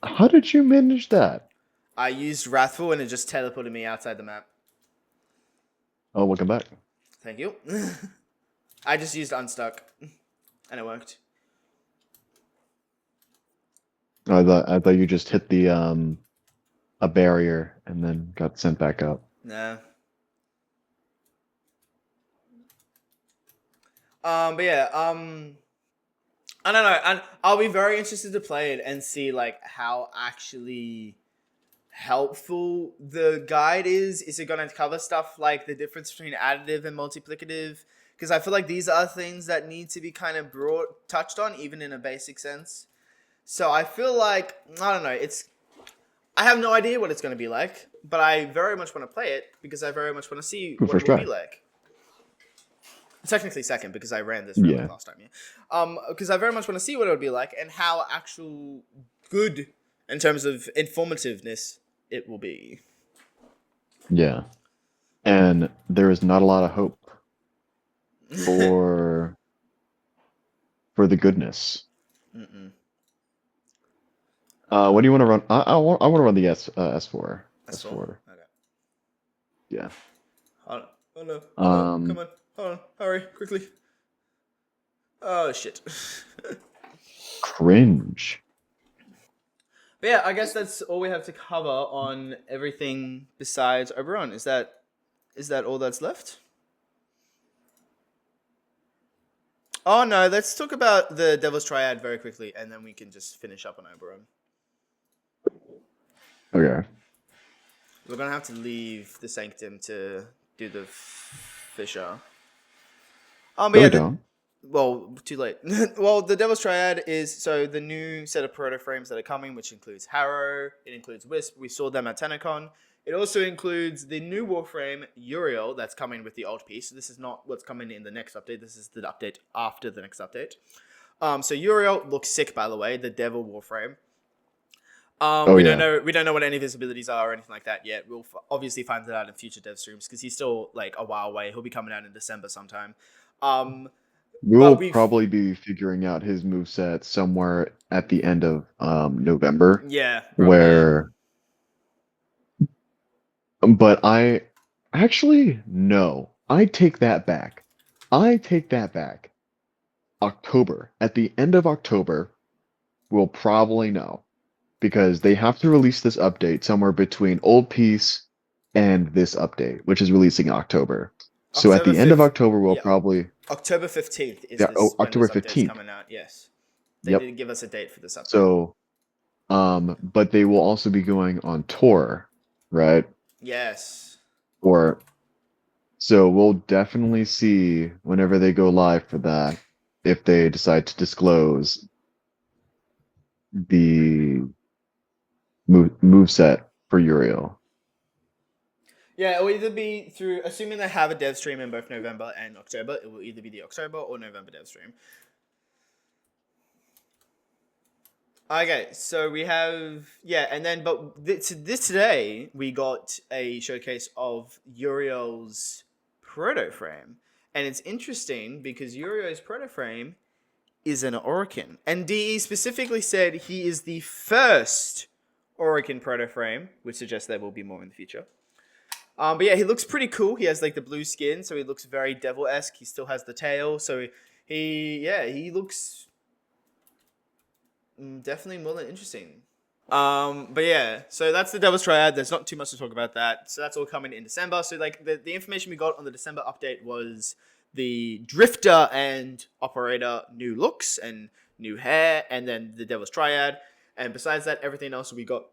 B: How did you manage that?
A: I used Wrathful and it just teleported me outside the map.
B: Oh, welcome back.
A: Thank you. I just used Unstuck and it worked.
B: I thought you just hit the a barrier and then got sent back up.
A: Nah. But yeah, I don't know, and I'll be very interested to play it and see like how actually helpful the guide is. Is it going to cover stuff like the difference between additive and multiplicative? Because I feel like these are things that need to be kind of touched on, even in a basic sense. So I feel like, I don't know, I have no idea what it's going to be like, but I very much want to play it because I very much want to see what it will be like. Technically second because I ran this last time, yeah. Because I very much want to see what it would be like and how actual good In terms of informativeness, it will be.
B: Yeah. And there is not a lot of hope for the goodness.
A: Mm-mm.
B: What do you want to run? I want to run the S4.
A: That's all.
B: S4.
A: Okay.
B: Yeah.
A: Hold on. Oh no. Oh no. Come
B: Um,
A: on. Hold on. Hurry. Quickly. Oh shit.
B: cringe.
A: But yeah, I guess that's all we have to cover on everything besides Oberon. Is that all that's left? Oh no, let's talk about the Devil's Triad very quickly, and then we can just finish up on Oberon.
B: Okay.
A: We're gonna have to leave the Sanctum to do the Fisher. But
B: No,
A: yeah,
B: we don't.
A: well, too late. Well, the Devil's Triad is so the new set of proto frames that are coming, which includes Harrow, it includes Wisp. We saw them at TennoCon. It also includes the new Warframe Uriel that's coming with the old piece. So this is not what's coming in the next update. This is the update after the next update. So Uriel looks sick, by the way, the Devil Warframe. We don't know what any of his abilities are or anything like that yet. We'll obviously find that out in future dev streams because he's still like a while away. He'll be coming out in December sometime.
B: We'll probably be figuring out his moveset somewhere at the end of November.
A: Yeah.
B: Where but I actually no. I take that back. October. At the end of October, we'll probably know. Because they have to release this update somewhere between Old Peace and this update, which is releasing in October. So at the end of October, we'll probably
A: October 15th is
B: October
A: when this update's
B: 15th
A: coming out. Yes, they didn't give us a date for this update.
B: So, but they will also be going on tour, right?
A: Yes.
B: So we'll definitely see whenever they go live for that, if they decide to disclose the moveset for Uriel.
A: Yeah, it will either be through, assuming they have a dev stream in both November and October, it will either be the October or November dev stream. Okay, so we have, and then, but this today, we got a showcase of Uriel's proto frame. And it's interesting because Uriel's proto frame is an Orokin. And DE specifically said he is the first Orokin proto frame, which suggests there will be more in the future. But yeah, he looks pretty cool. He has like the blue skin, so he looks very devil-esque. He still has the tail, so he looks definitely more than interesting. But yeah, so that's the Devil's Triad. There's not too much to talk about that. So that's all coming in December. So like the information we got on the December update was the Drifter and Operator new looks and new hair, and then the Devil's Triad. And besides that, everything else we got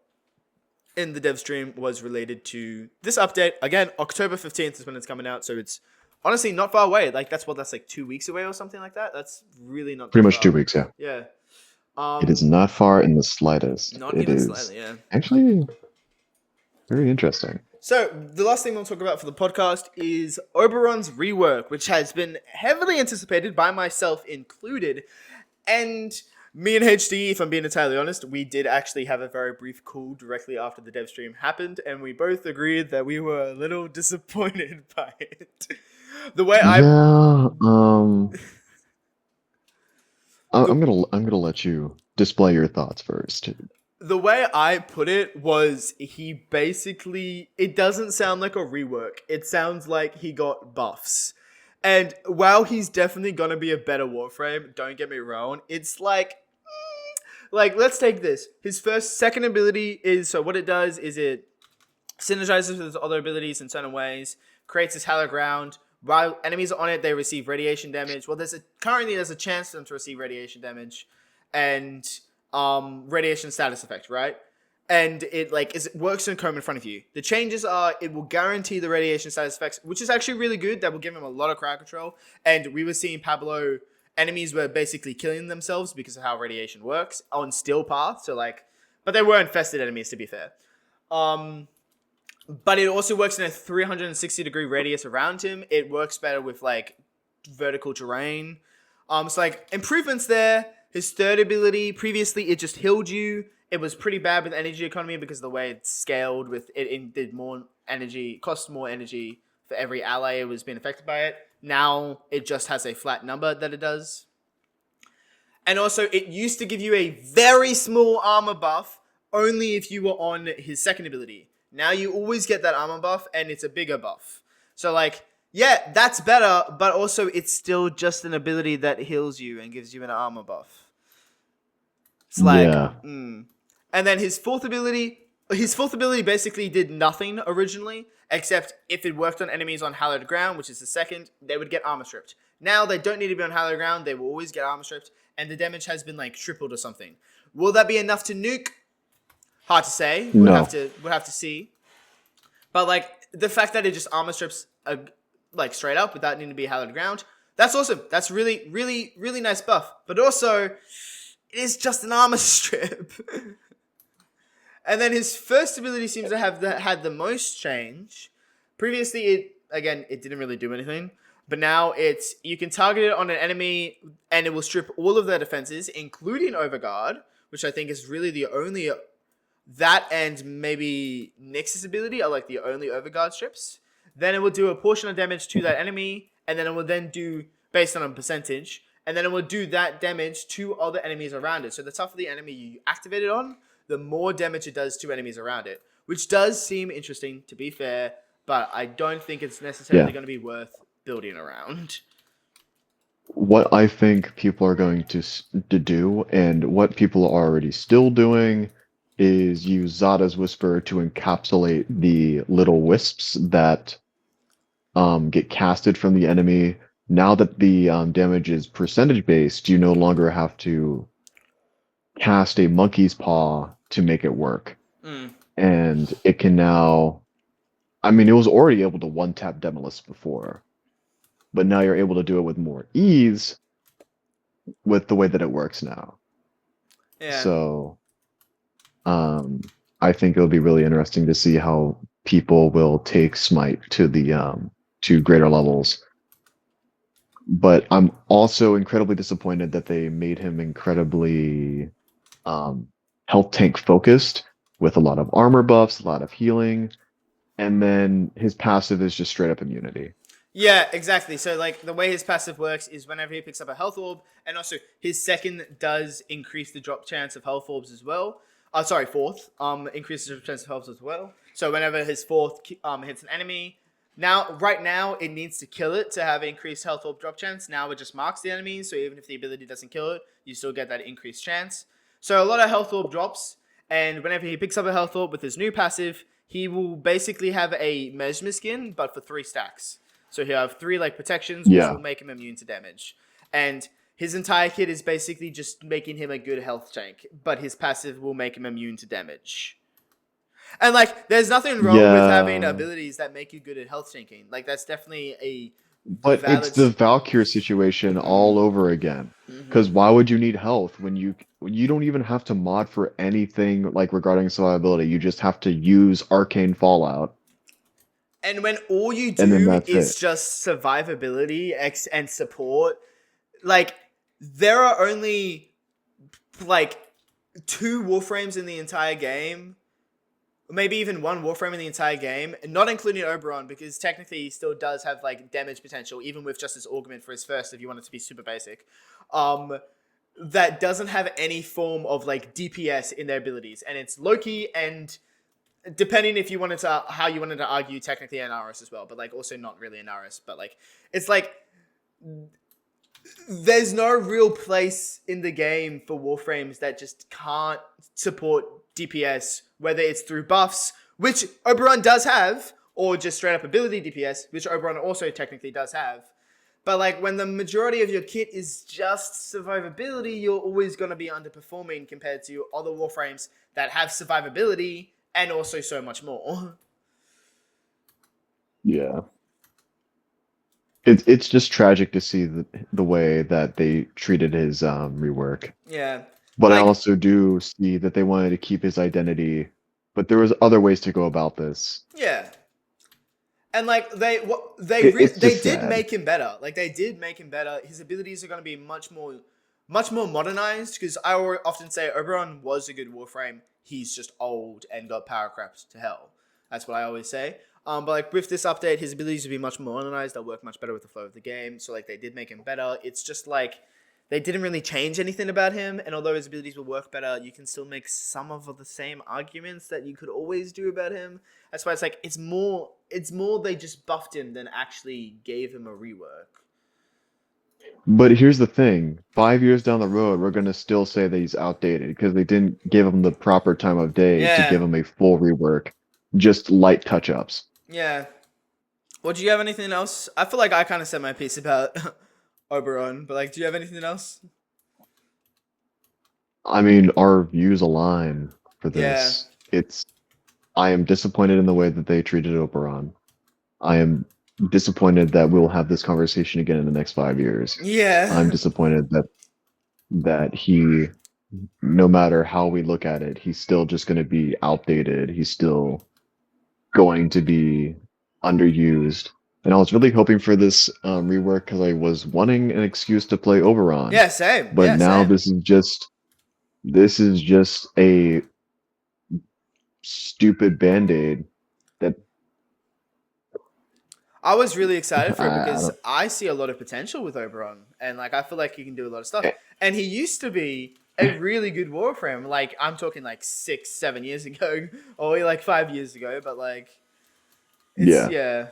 A: in the dev stream was related to this update. Again, October 15th is when it's coming out, so it's honestly not far away. Like that's like 2 weeks away or something like that. That's really not
B: pretty much
A: far.
B: 2 weeks, yeah.
A: Yeah.
B: It is not far in the slightest.
A: Not even slightly, yeah.
B: Actually very interesting.
A: So the last thing we'll talk about for the podcast is Oberon's rework, which has been heavily anticipated by myself included, and me and HD, if I'm being entirely honest, we did actually have a very brief call directly after the dev stream happened, and we both agreed that we were a little disappointed by it. The way
B: I'm gonna let you display your thoughts first.
A: The way I put it was he basically, it doesn't sound like a rework. It sounds like he got buffs. And while he's definitely gonna be a better Warframe, don't get me wrong, it's like let's take this. His second ability is, so what it does is it synergizes with his other abilities in certain ways, creates this hallowed ground. While enemies are on it, they receive radiation damage. Well, currently there's a chance for them to receive radiation damage and radiation status effect, right? And it works in a cone in front of you. The changes are it will guarantee the radiation status effects, which is actually really good. That will give him a lot of crowd control. And we were seeing Pablo, enemies were basically killing themselves because of how radiation works on still path. So but they were infested enemies, to be fair. But it also works in a 360-degree radius around him. It works better with vertical terrain. So improvements there. His third ability, previously it just healed you. it was pretty bad with energy economy because of the way it scaled with it did more energy, cost more energy for every ally who was being affected by it. Now it just has a flat number that it does. And also, it used to give you a very small armor buff only if you were on his second ability. Now you always get that armor buff, and it's a bigger buff. So, like, yeah, that's better, but also it's still just an ability that heals you and gives you an armor buff. It's like,
B: Yeah.
A: And then his fourth ability basically did nothing originally, except if it worked on enemies on hallowed ground, which is the second, they would get armor stripped. Now they don't need to be on hallowed ground, they will always get armor stripped, and the damage has been like tripled or something. Will that be enough to nuke? Hard to say. We'll have to see. But like the fact that it just armor strips like straight up without needing to be hallowed ground, that's awesome. That's really, really, really nice buff. But also, it is just an armor strip. And then his first ability seems to have had the most change. Previously, it didn't really do anything. But now you can target it on an enemy and it will strip all of their defenses, including Overguard, which I think is really the only, that and maybe Nyx's ability are like the only Overguard strips. Then it will do a portion of damage to that enemy, and then it will then do, based on a percentage, and then it will do that damage to other enemies around it. So the tougher the enemy you activate it on, the more damage it does to enemies around it, which does seem interesting, to be fair, but I don't think it's necessarily going to be worth building around.
B: What I think people are going to do, and what people are already still doing, is use Zada's Whisper to encapsulate the little wisps that get casted from the enemy. Now that the damage is percentage based, you no longer have to cast a monkey's paw to make it work. And it can now, I mean, it was already able to one-tap Demolist before, but now you're able to do it with more ease with the way that it works now.
A: Yeah.
B: So I think it'll be really interesting to see how people will take Smite to the to greater levels. But I'm also incredibly disappointed that they made him incredibly health tank focused with a lot of armor buffs, a lot of healing, and then his passive is just straight up immunity.
A: Yeah, exactly. So, like, the way his passive works is whenever he picks up a health orb, and also his second does increase the drop chance of health orbs as well. Fourth, increases the chance of health as well. So whenever his fourth hits an enemy, right now, it needs to kill it to have increased health orb drop chance. Now it just marks the enemy, so even if the ability doesn't kill it, you still get that increased chance. So a lot of health orb drops, and whenever he picks up a health orb with his new passive, he will basically have a Mesmer skin, but for 3 stacks. So he'll have 3 like protections, which will make him immune to damage. And his entire kit is basically just making him a good health tank, but his passive will make him immune to damage. And like, there's nothing wrong with having abilities that make you good at health tanking. Like, that's definitely a
B: But it's the Valkyr situation all over again. Because why would you need health when you don't even have to mod for anything like regarding survivability? You just have to use Arcane Fallout.
A: And when all you do is just survivability and support, like, there are only like 2 Warframes in the entire game. Maybe even 1 Warframe in the entire game, not including Oberon, because technically he still does have like damage potential, even with just his augment for his first, if you want it to be super basic. That doesn't have any form of like DPS in their abilities, and it's Loki, and depending if you wanted to, how you wanted to argue, technically Anaris as well, but like also not really Anaris, but like it's like there's no real place in the game for Warframes that just can't support DPS, whether it's through buffs, which Oberon does have, or just straight up ability DPS, which Oberon also technically does have. But like when the majority of your kit is just survivability, you're always going to be underperforming compared to other Warframes that have survivability and also so much more.
B: Yeah. It's just tragic to see the way that they treated his rework.
A: Yeah.
B: But I also do see that they wanted to keep his identity, but there was other ways to go about this.
A: Yeah. And like they did make him better. Like they did make him better. His abilities are going to be much more much more modernized. Because I often say Oberon was a good Warframe. He's just old and got power crapped to hell. That's what I always say. But like with this update, his abilities will be much more modernized. They'll work much better with the flow of the game. So like they did make him better. It's just like they didn't really change anything about him. And although his abilities will work better, you can still make some of the same arguments that you could always do about him. That's why it's like it's more they just buffed him than actually gave him a rework.
B: But here's the thing: 5 years down the road, we're gonna still say that he's outdated because they didn't give him the proper time of day to
A: Yeah.
B: give him a full rework, just light touch-ups.
A: Yeah. Well, do you have anything else? I feel like I kind of said my piece about Oberon, but like, do you have anything else?
B: I mean, our views align for
A: Yeah.
B: this. I am disappointed in the way that they treated Oberon. I am disappointed that we'll have this conversation again in the next 5 years.
A: Yeah.
B: I'm disappointed that he, no matter how we look at it, he's still just going to be outdated. He's still going to be underused. And I was really hoping for this rework because I was wanting an excuse to play Oberon.
A: Yeah, same.
B: But
A: Yeah,
B: now
A: same.
B: this is just a stupid band-aid that
A: I was really excited for it
B: I
A: because
B: don't.
A: I see a lot of potential with Oberon, and like I feel like he can do a lot of stuff.
B: eh,
A: And he used to be a really good Warframe. Like I'm talking like 6, 7 years ago, or like 5 years ago. But like, it's
B: Yeah,
A: yeah,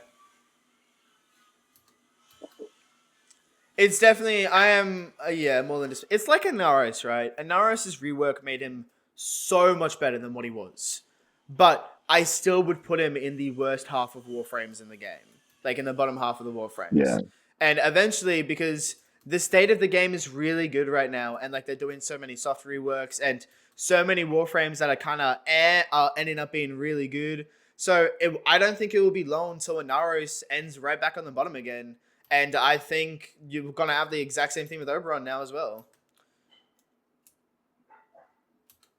A: it's definitely I am yeah more than just. It's like a Naros, right? A Naros's rework made him so much better than what he was, but I still would put him in the worst half of Warframes in the game, like in the bottom half of the
B: yeah.
A: Warframes. And eventually, because the state of the game is really good right now, and like they're doing so many soft reworks and so many Warframes that are kind of are ending up being really good. So I don't think it will be long until Inaros ends right back on the bottom again. And I think you're gonna have the exact same thing with Oberon now as well.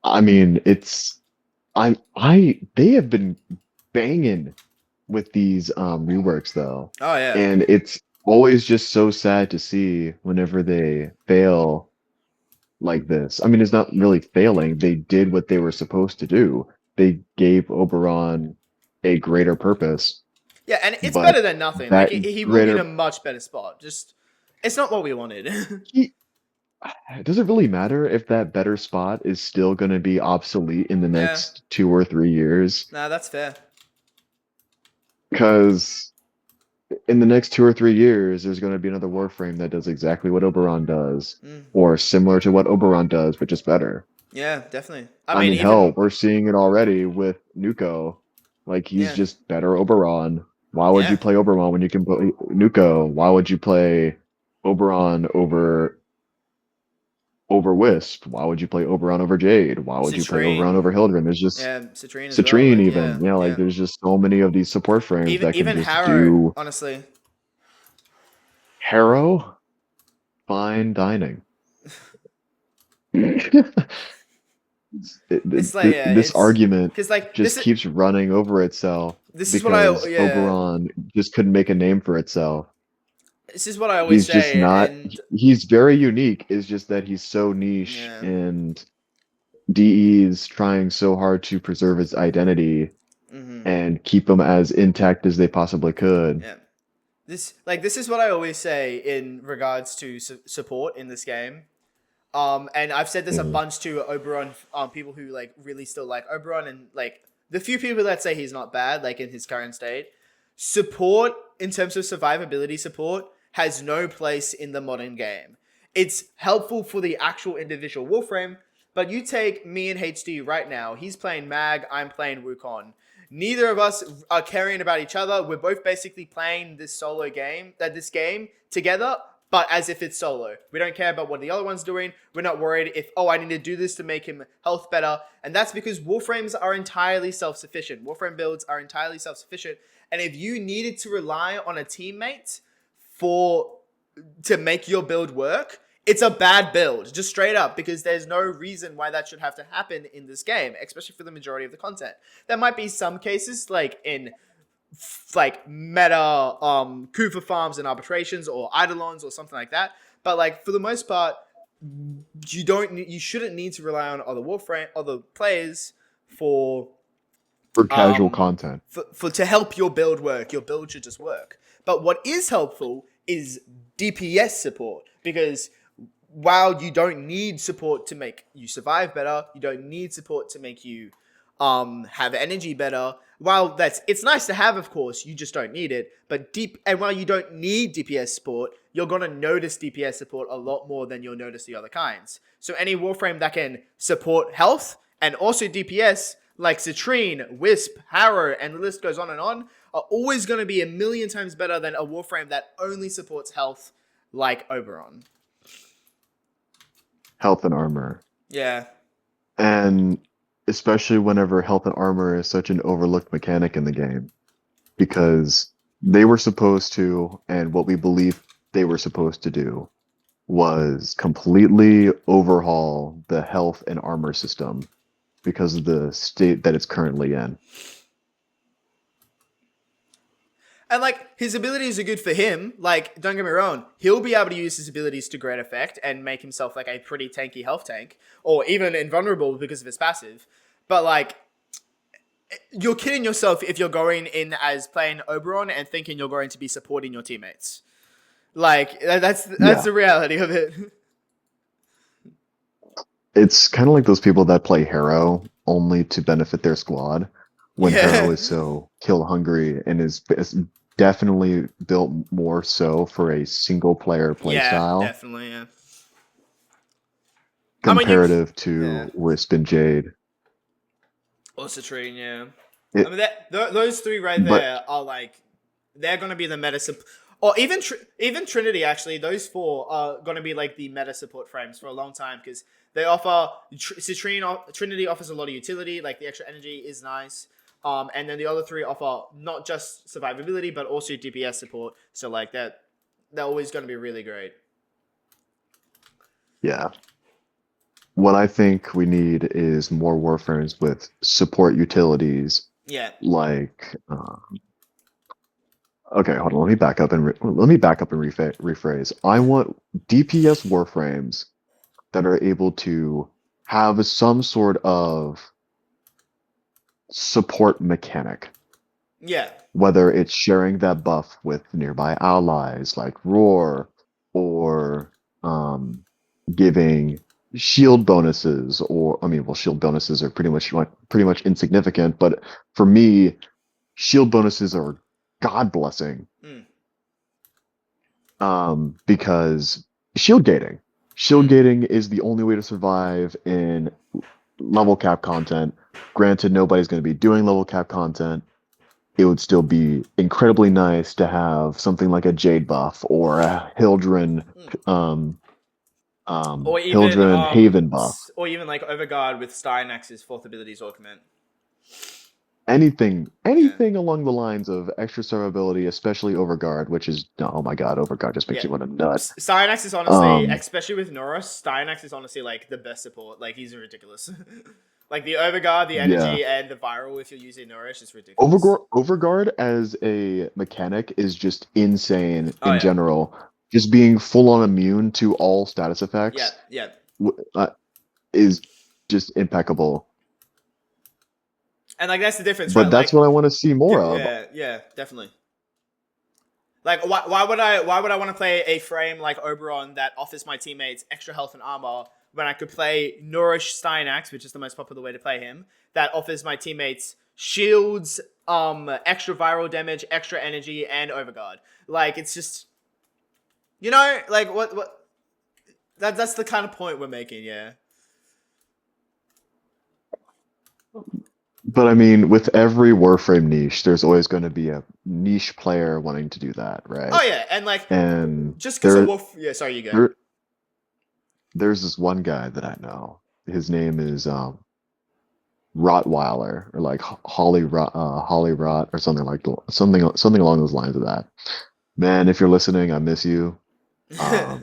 B: I mean, they have been banging with these reworks though.
A: Oh yeah.
B: And it's always just so sad to see whenever they fail like this. I mean, it's not really failing. They did what they were supposed to do. They gave Oberon a greater purpose,
A: Yeah, and it's
B: but
A: better than nothing. Like
B: that
A: he will be in a
B: greater
A: much better spot. Just it's not what we wanted.
B: he, does it really matter if that better spot is still going to be obsolete in the
A: Yeah.
B: next 2 or 3 years?
A: Nah, that's fair.
B: Because in the next 2 or 3 years, there's going to be another Warframe that does exactly what Oberon does,
A: Mm.
B: or similar to what Oberon does, but just better.
A: Yeah, definitely.
B: I mean, hell, we're seeing it already with Nuko. Like, he's
A: Yeah.
B: just better Oberon. Why would
A: Yeah.
B: you play Oberon when you can play Nuko? Why would you play Oberon over Wisp? Why would you play Oberon over Jade? Why would you play Oberon
A: Citrine.
B: over Hildren? There's just
A: Yeah, Citrine as well.
B: Citrine
A: Like
B: even. Yeah, like
A: yeah.
B: there's just so many of these support frames
A: Even
B: that can
A: even
B: just
A: Harrow,
B: do
A: honestly.
B: Harrow, fine dining.
A: It's like yeah,
B: This argument
A: because like
B: just keeps running over itself
A: this is what I
B: because Oberon just couldn't make a name for itself.
A: this is what I always
B: He's just
A: say,
B: not.
A: and
B: He's very unique. It's just that he's so niche,
A: yeah.
B: and DE is trying so hard to preserve its identity
A: Mm-hmm.
B: and keep them as intact as they possibly could.
A: Yeah. This is what I always say in regards to support in this game. And I've said this a
B: Mhm.
A: bunch to Oberon people who like really still like Oberon, and like the few people that say he's not bad, like in his current state. Support in terms of survivability support has no place in the modern game. It's helpful for the actual individual Warframe, but you take me and HD right now. He's playing Mag, I'm playing Wukong. Neither of us are caring about each other. We're both basically playing this this game together, but as if it's solo. We don't care about what the other one's doing. We're not worried if, oh, I need to do this to make him health better. And that's because Warframes are entirely self-sufficient. Warframe builds are entirely self-sufficient. And if you needed to rely on a teammate to make your build work, it's a bad build, just straight up, because there's no reason why that should have to happen in this game, especially for the majority of the content. There might be some cases, like in like meta Kufa farms and arbitrations or Eidolons or something like that, but like for the most part, you shouldn't need to rely on other players for
B: For casual
A: um
B: content.
A: for to help your build work. Your build should just work. But what is helpful is DPS support, because while you don't need support to make you survive better, you don't need support to make you have energy better. While it's nice to have, of course, you just don't need it. But while you don't need DPS support, you're gonna notice DPS support a lot more than you'll notice the other kinds. So any Warframe that can support health and also DPS, like Citrine, Wisp, Harrow, and the list goes on and on, are always going to be a million times better than a Warframe that only supports health, like Oberon.
B: Health and armor.
A: Yeah.
B: And especially whenever health and armor is such an overlooked mechanic in the game. Because they were supposed to, and what we believe they were supposed to do, was completely overhaul the health and armor system because of the state that it's currently in.
A: And, like, his abilities are good for him. Like, don't get me wrong, he'll be able to use his abilities to great effect and make himself, like, a pretty tanky health tank. Or even invulnerable because of his passive. But, like, you're kidding yourself if you're going in as playing Oberon and thinking you're going to be supporting your teammates. Like, that's the reality of it.
B: It's kind of like those people that play Harrow only to benefit their squad, when Harrow is so kill hungry and is definitely built more so for a single player playstyle.
A: Yeah, definitely, yeah.
B: Comparative to Wisp and Jade.
A: Or Citrine, yeah. I mean, those three right there are like, they're going to be the meta or even Trinity, actually. Those four are going to be like the meta support frames for a long time, because they offer Trinity offers a lot of utility, like the extra energy is nice. And then the other three offer not just survivability but also DPS support. So like they're always going to be really great.
B: Yeah. What I think we need is more Warframes with support utilities.
A: Yeah.
B: Like, okay, hold on. Let me back up and rephrase. I want DPS Warframes that are able to have some sort of support mechanic.
A: Yeah.
B: Whether it's sharing that buff with nearby allies like Roar, or giving shield bonuses, or shield bonuses are pretty much insignificant, but for me, shield bonuses are god blessing. Because shield gating is the only way to survive in level cap content. Granted, nobody's going to be doing level cap content. It would still be incredibly nice to have something like a Jade buff or a Hildren
A: or even
B: Hildren Haven buff.
A: Or even like Overguard with Styanax's fourth abilities augment.
B: Anything along the lines of extra survivability, especially Overguard, which is, oh my god, Overguard just makes you want to nut.
A: Styanax is honestly, especially with Norris, Styanax is honestly like the best support. Like, he's ridiculous. Like the Overguard, the energy, and the viral, if you're using Nourish, is ridiculous.
B: Overguard as a mechanic is just insane in general. Just being full on immune to all status effects is just impeccable.
A: And like, that's the difference,
B: but
A: right?
B: That's what I want to see more of.
A: Yeah, definitely. Like, why would I want to play a frame like Oberon that offers my teammates extra health and armor when I could play Nourish Styanax, which is the most popular way to play him, that offers my teammates shields, extra viral damage, extra energy, and Overguard? Like, it's just, like, what that's the kind of point we're making, yeah.
B: But I mean, with every Warframe niche, there's always going to be a niche player wanting to do that, right?
A: Oh yeah, and just because sorry, you go.
B: There's this one guy that I know. His name is Rottweiler, or like Holly Rot, or something along those lines of that. Man, if you're listening, I miss you. I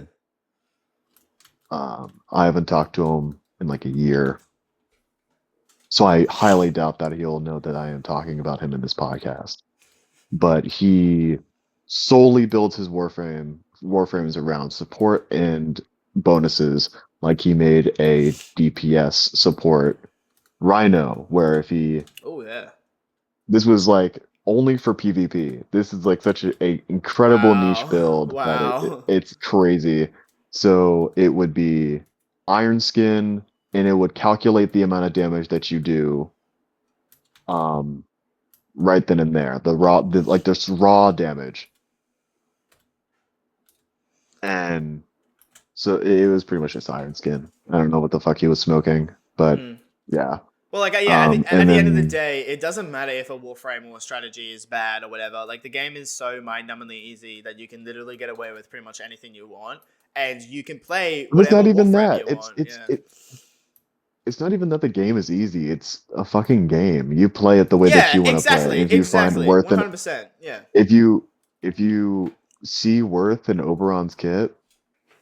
B: haven't talked to him in like a year. So I highly doubt that he'll know that I am talking about him in this podcast. But he solely builds his Warframes around support and bonuses. Like he made a DPS support Rhino, where if he
A: Oh yeah.
B: this was like only for PvP. This is like such a incredible niche
A: Wow.
B: build that
A: Wow.
B: it's crazy. So it would be Iron Skin, and it would calculate the amount of damage that you do, um, right then and there. Like there's raw damage, and so it was pretty much just Iron Skin. I don't know what the fuck he was smoking, but
A: Mm.
B: yeah.
A: Well, like yeah, at
B: And
A: the end of the
B: then
A: day, it doesn't matter if a Warframe or a strategy is bad or whatever. Like the game is so mind-numbingly easy that you can literally get away with pretty much anything you want, and you can play
B: it's
A: whatever
B: not even
A: Warframe
B: that.
A: you want. Yeah.
B: It's not even that the game is easy. It's a fucking game. You play it the way that
A: Yeah.
B: you want to play it. And
A: Exactly.
B: if you find
A: Exactly.
B: worth
A: One
B: in
A: hundred percent. Yeah.
B: if you if you see worth in Oberon's kit,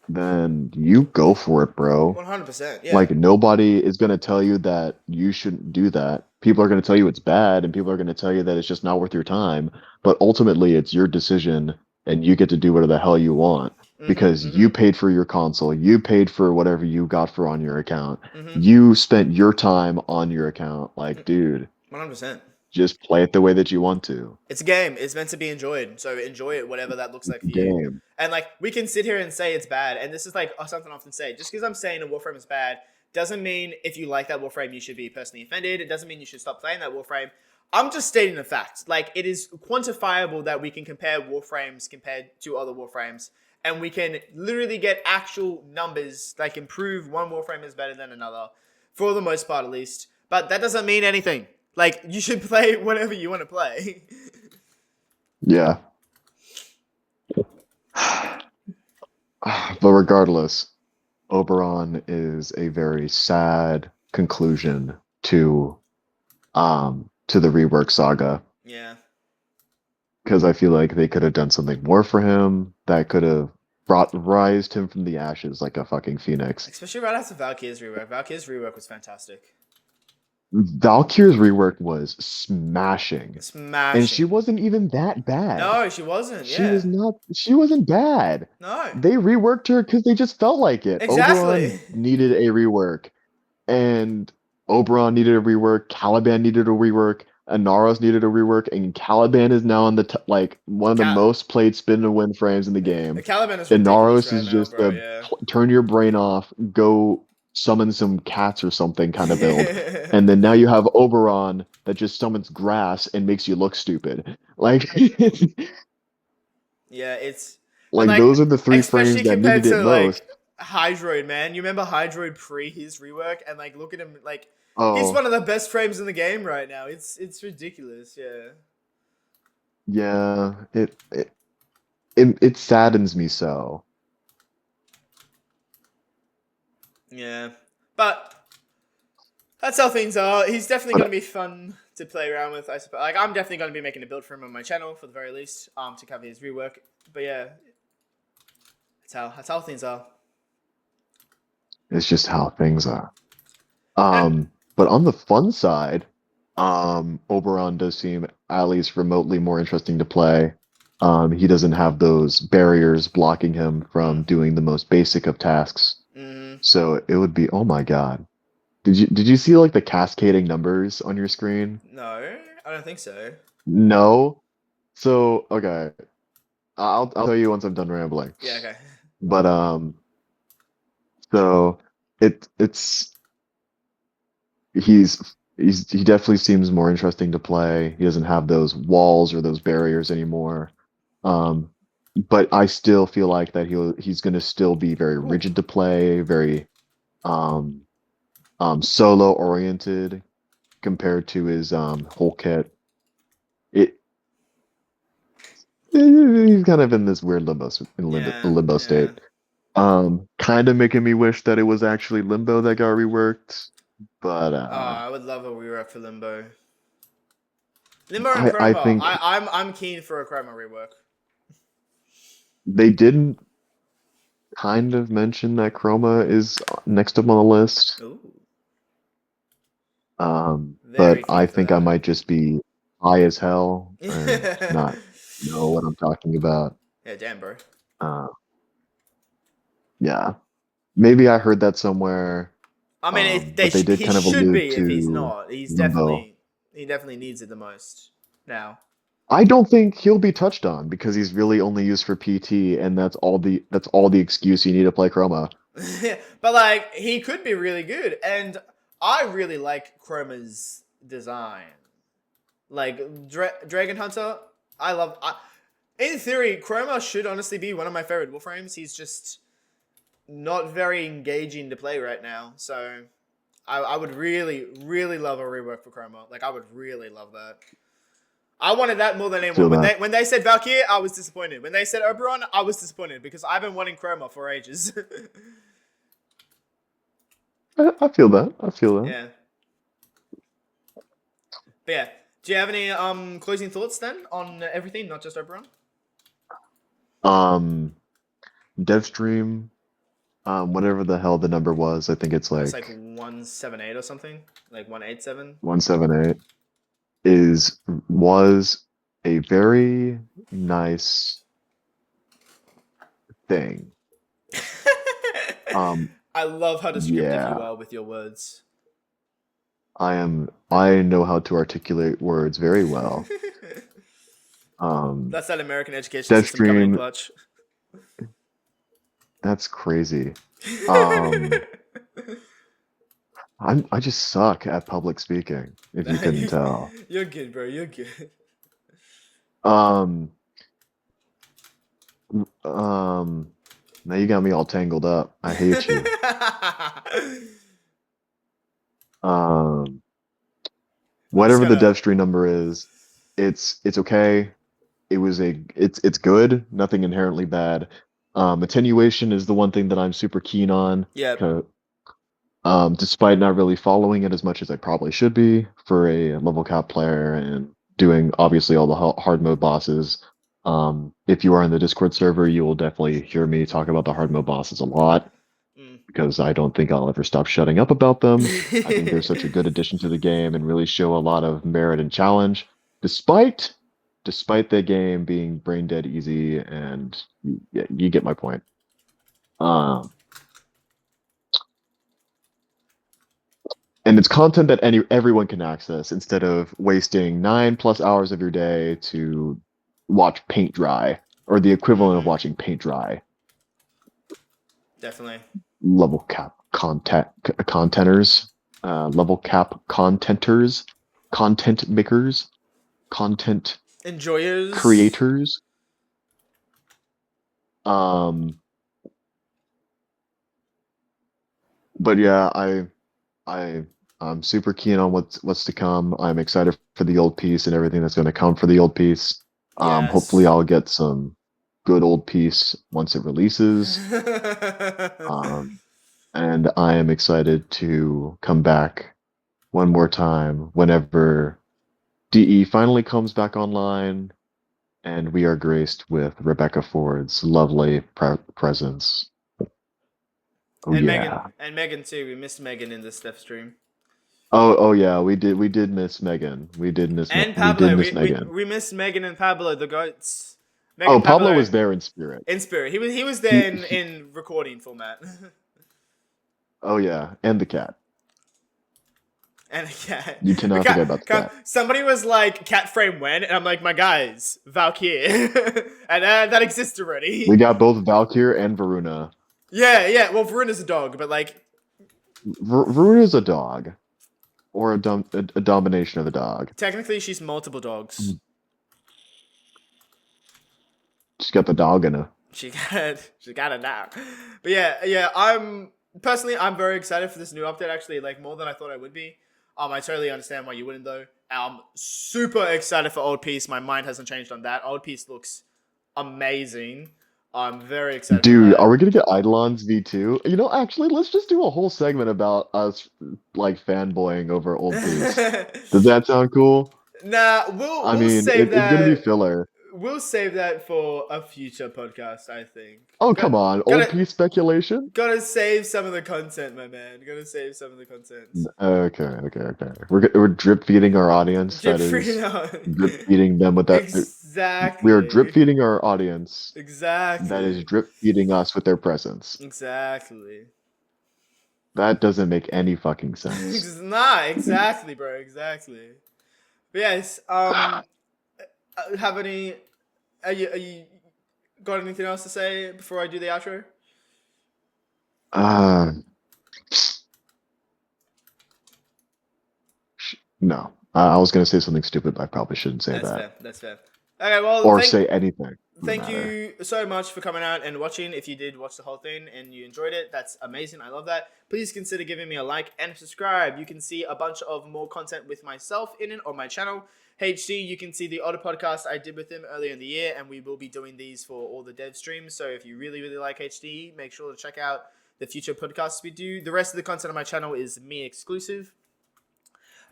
B: then you go for it, bro.
A: 100%. Yeah.
B: Like nobody is gonna tell you that you shouldn't do that. People are gonna tell you it's bad, and people are gonna tell you that it's just not worth your time. But ultimately, it's your decision, and you get to do whatever the hell you want
A: Mhm.
B: because you
A: Mhm.
B: paid for your console, you paid for whatever you got for on your account,
A: Mhm.
B: you spent your time on your account. Like, dude,
A: 100%.
B: just play it the way that you want to.
A: It's a game. It's meant to be enjoyed. So enjoy it, whatever that looks like for you.
B: Game.
A: And like we can sit here and say it's bad, and this is like something I often say. Just because I'm saying a Warframe is bad doesn't mean if you like that Warframe you should be personally offended. It doesn't mean you should stop playing that Warframe. I'm just stating the fact. Like it is quantifiable that we can compare Warframes compared to other Warframes, and we can literally get actual numbers like improve one Warframe is better than another, for the most part at least. But that doesn't mean anything. Like you should play whatever you want to play.
B: Yeah. But regardless, Oberon is a very sad conclusion to the rework saga
A: Yeah.
B: because I feel like they could have done something more for him that could have brought rised him from the ashes like a fucking phoenix.
A: Especially right after Valkyr's rework. Valkyr's rework was fantastic.
B: Valkyr's rework was smashing, and she
A: Smashing.
B: wasn't even that bad.
A: No, she wasn't. Yeah.
B: She wasn't bad.
A: No.
B: They reworked her because they just felt like it. Oberon
A: Exactly.
B: needed a rework, and Oberon needed a rework. Caliban needed a rework. Inaros needed a rework, and Caliban is now on the like one of the
A: Cal-
B: most played spin to win frames in the game.
A: Caliban is ridiculous
B: Inaros
A: right
B: is
A: now,
B: just
A: bro.
B: a
A: Yeah.
B: turn your brain off, go summon some cats or something kind of build, and then now you have Oberon that just summons grass and makes you look stupid. Like,
A: Yeah, it's and
B: like
A: like
B: those are the three frames
A: especially
B: that
A: compared
B: needed it
A: to
B: most.
A: like Hydroid, man. You remember Hydroid pre his rework and like look at him like he's
B: Oh,
A: one of the best frames in the game right now. It's ridiculous. Yeah.
B: yeah, it saddens me so.
A: Yeah. But that's how things are. He's definitely going to
B: But
A: be fun to play around with, I suppose. Like, I'm definitely going to be making a build for him on my channel, for the very least, to cover his rework. But yeah, that's how things are.
B: it's just how things are.
A: And,
B: But on the fun side, Oberon does seem at least remotely more interesting to play. He doesn't have those barriers blocking him from
A: mm,
B: doing the most basic of tasks.
A: mm,
B: So it would be, oh my God. Did you see like the cascading numbers on your screen?
A: no, I don't think so.
B: No. So okay, I'll tell you once I'm done rambling.
A: Yeah, okay.
B: But so it's he definitely seems more interesting to play. He doesn't have those walls or those barriers anymore. Um, but I still feel like that he's going to still be very
A: Ooh.
B: rigid to play, very um solo oriented compared to his whole kit. It he's kind of in this weird
A: Yeah,
B: limbo
A: yeah.
B: state. Kind of making me wish that it was actually Limbo that got reworked, but
A: Oh, I would love a rework for Limbo. Limbo and
B: I
A: Chroma.
B: think
A: I'm keen for a Chroma rework.
B: they didn't kind of mention that Chroma is next up on the list.
A: Ooh,
B: But
A: very
B: I
A: keen for
B: think I
A: that.
B: might just be high as hell and not know what I'm talking about.
A: Yeah, damn, bro.
B: Uh, yeah. maybe I heard that somewhere.
A: I mean,
B: But they did
A: he
B: kind of
A: should
B: allude
A: be if he's
B: to
A: not.
B: Limbo.
A: He definitely needs it the most now.
B: I don't think he'll be touched on because he's really only used for PT, and that's all the excuse you need to play Chroma.
A: But like, he could be really good, and I really like Chroma's design. Like Dragon Hunter, I love. In theory, Chroma should honestly be one of my favorite Warframes. He's just not very engaging to play right now, so I would really, really love a rework for Chroma. Like, I would really love that. I wanted that more than anyone.
B: Feel that.
A: When they said Valkyrie, I was disappointed. When they said Oberon, I was disappointed because I've been wanting Chroma for ages.
B: I feel that. I feel that.
A: Yeah. But yeah, do you have any closing thoughts then on everything, not just Oberon?
B: Devstream, whatever the hell the number was, I think it's
A: It's
B: like
A: like 178 or something, like 187.
B: 178 was a very nice thing.
A: I love how descriptive
B: Yeah,
A: you are with your words.
B: I know how to articulate words very well. Um,
A: That's that American education system coming in
B: Devstream,
A: clutch.
B: that's crazy. Um, I just suck at public speaking, if you couldn't tell.
A: You're good, bro. You're good.
B: Um, um, Now you got me all tangled up. I hate you. Um,
A: I'm just
B: Whatever the
A: gonna.
B: Devstream number is, it's okay. It's good. Nothing inherently bad. Attenuation is the one thing that I'm super keen on.
A: Yep.
B: 'Cause, despite not really following it as much as I probably should be for a level cap player and doing obviously all the hard mode bosses. If you are in the Discord server, you will definitely hear me talk about the hard mode bosses a lot because I don't think I'll ever stop shutting up about them. I think they're such a good addition to the game and really show a lot of merit and challenge, despite the game being brain dead easy. And yeah, you get my point. Um, and it's content that everyone can access instead of wasting 9+ hours of your day to watch paint dry or the equivalent of watching paint dry.
A: Definitely.
B: Level cap contenters, level cap contenters, content makers, content
A: Enjoyers.
B: creators. But yeah, I'm super keen on what's to come. I'm excited for the old piece and everything that's going to come for the old piece. Hopefully,
A: Yes.
B: I'll get some good old piece once it releases. And I am excited to come back one more time whenever DE finally comes back online and we are graced with Rebecca Ford's lovely presence. Oh
A: And
B: yeah.
A: Megan too. We missed Megan in this Steph stream.
B: Oh yeah, we did miss Megan.
A: And
B: We did
A: Pablo.
B: miss Megan.
A: We missed Megan and Pablo, the goats.
B: Oh,
A: Megan,
B: Pablo
A: Pablo
B: was there in spirit.
A: in spirit. He was
B: He,
A: there
B: he
A: in recording format.
B: oh yeah, and the cat.
A: And yeah,
B: You cannot forget about the cat.
A: somebody was like, "Cat frame when?" And I'm like, "My guys, Valkyrie," and that exists already.
B: We got both Valkyr and Varuna.
A: Yeah. Well, Varuna's a dog, but like,
B: Varuna's a dog. Or a domination of a dog.
A: technically, she's multiple dogs.
B: She's got the dog in her.
A: She got it now. But yeah. I'm very excited for this new update. Actually, like more than I thought I would be. I totally understand why you wouldn't though. I'm super excited for Old Piece. My mind hasn't changed on that. Old Piece looks amazing. I'm very excited for
B: Dude,
A: that.
B: are we gonna get Eidolon's V2? You know, actually, let's just do a whole segment about us like fanboying over Old Piece. Does that sound cool?
A: Nah,
B: I
A: we'll
B: mean,
A: save
B: it's gonna be
A: that.
B: filler.
A: We'll save that for a future podcast. I think.
B: Oh, come on. Old
A: Gotta
B: Piece speculation?
A: gotta save some of the content, my man. Gotta save some of the content.
B: Okay. We're drip feeding our audience.
A: Drip
B: That is
A: feeding
B: drip feeding them with that. We are drip
A: Exactly.
B: feeding our audience. That is
A: Exactly.
B: drip feeding us with their presence.
A: Exactly.
B: That doesn't make any fucking sense.
A: It's not exactly, bro. Exactly. But yes. Have any? Are you got anything else to say before I do the outro?
B: Uh, no. I was gonna say something stupid, but I probably shouldn't say
A: That's
B: that.
A: fair. That's fair. Okay. Well,
B: Or say anything. Doesn't
A: thank
B: matter.
A: you so much for coming out and watching. If you did watch the whole thing and you enjoyed it, that's amazing. I love that. Please consider giving me a like and subscribe. You can see a bunch of more content with myself in it on my channel. HD, you can see the other podcast I did with him earlier in the year, and we will be doing these for all the dev streams. So if you really, really like HD, make sure to check out the future podcasts we do. The rest of the content on my channel is me exclusive.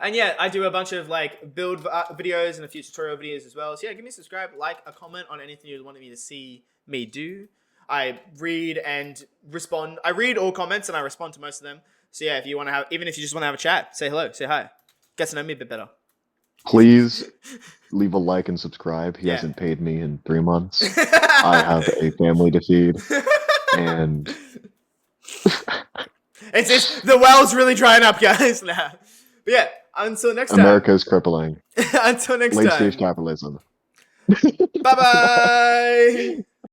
A: And yeah, I do a bunch of like build videos and a few tutorial videos as well. So yeah, give me a subscribe, like, a comment on anything you wanted me to see me do. I read and respond. I read all comments and I respond to most of them. So yeah, if you want to have, even if you just want to have a chat, say hello, say hi, get to know me a bit better.
B: Please leave a like and subscribe. He
A: Yeah.
B: hasn't paid me in 3 months. I have a family to feed, and
A: it's just the well's really drying up, guys. Now, but yeah, until next time.
B: America is crippling.
A: Until next
B: Late
A: time.
B: stage capitalism.
A: Bye bye.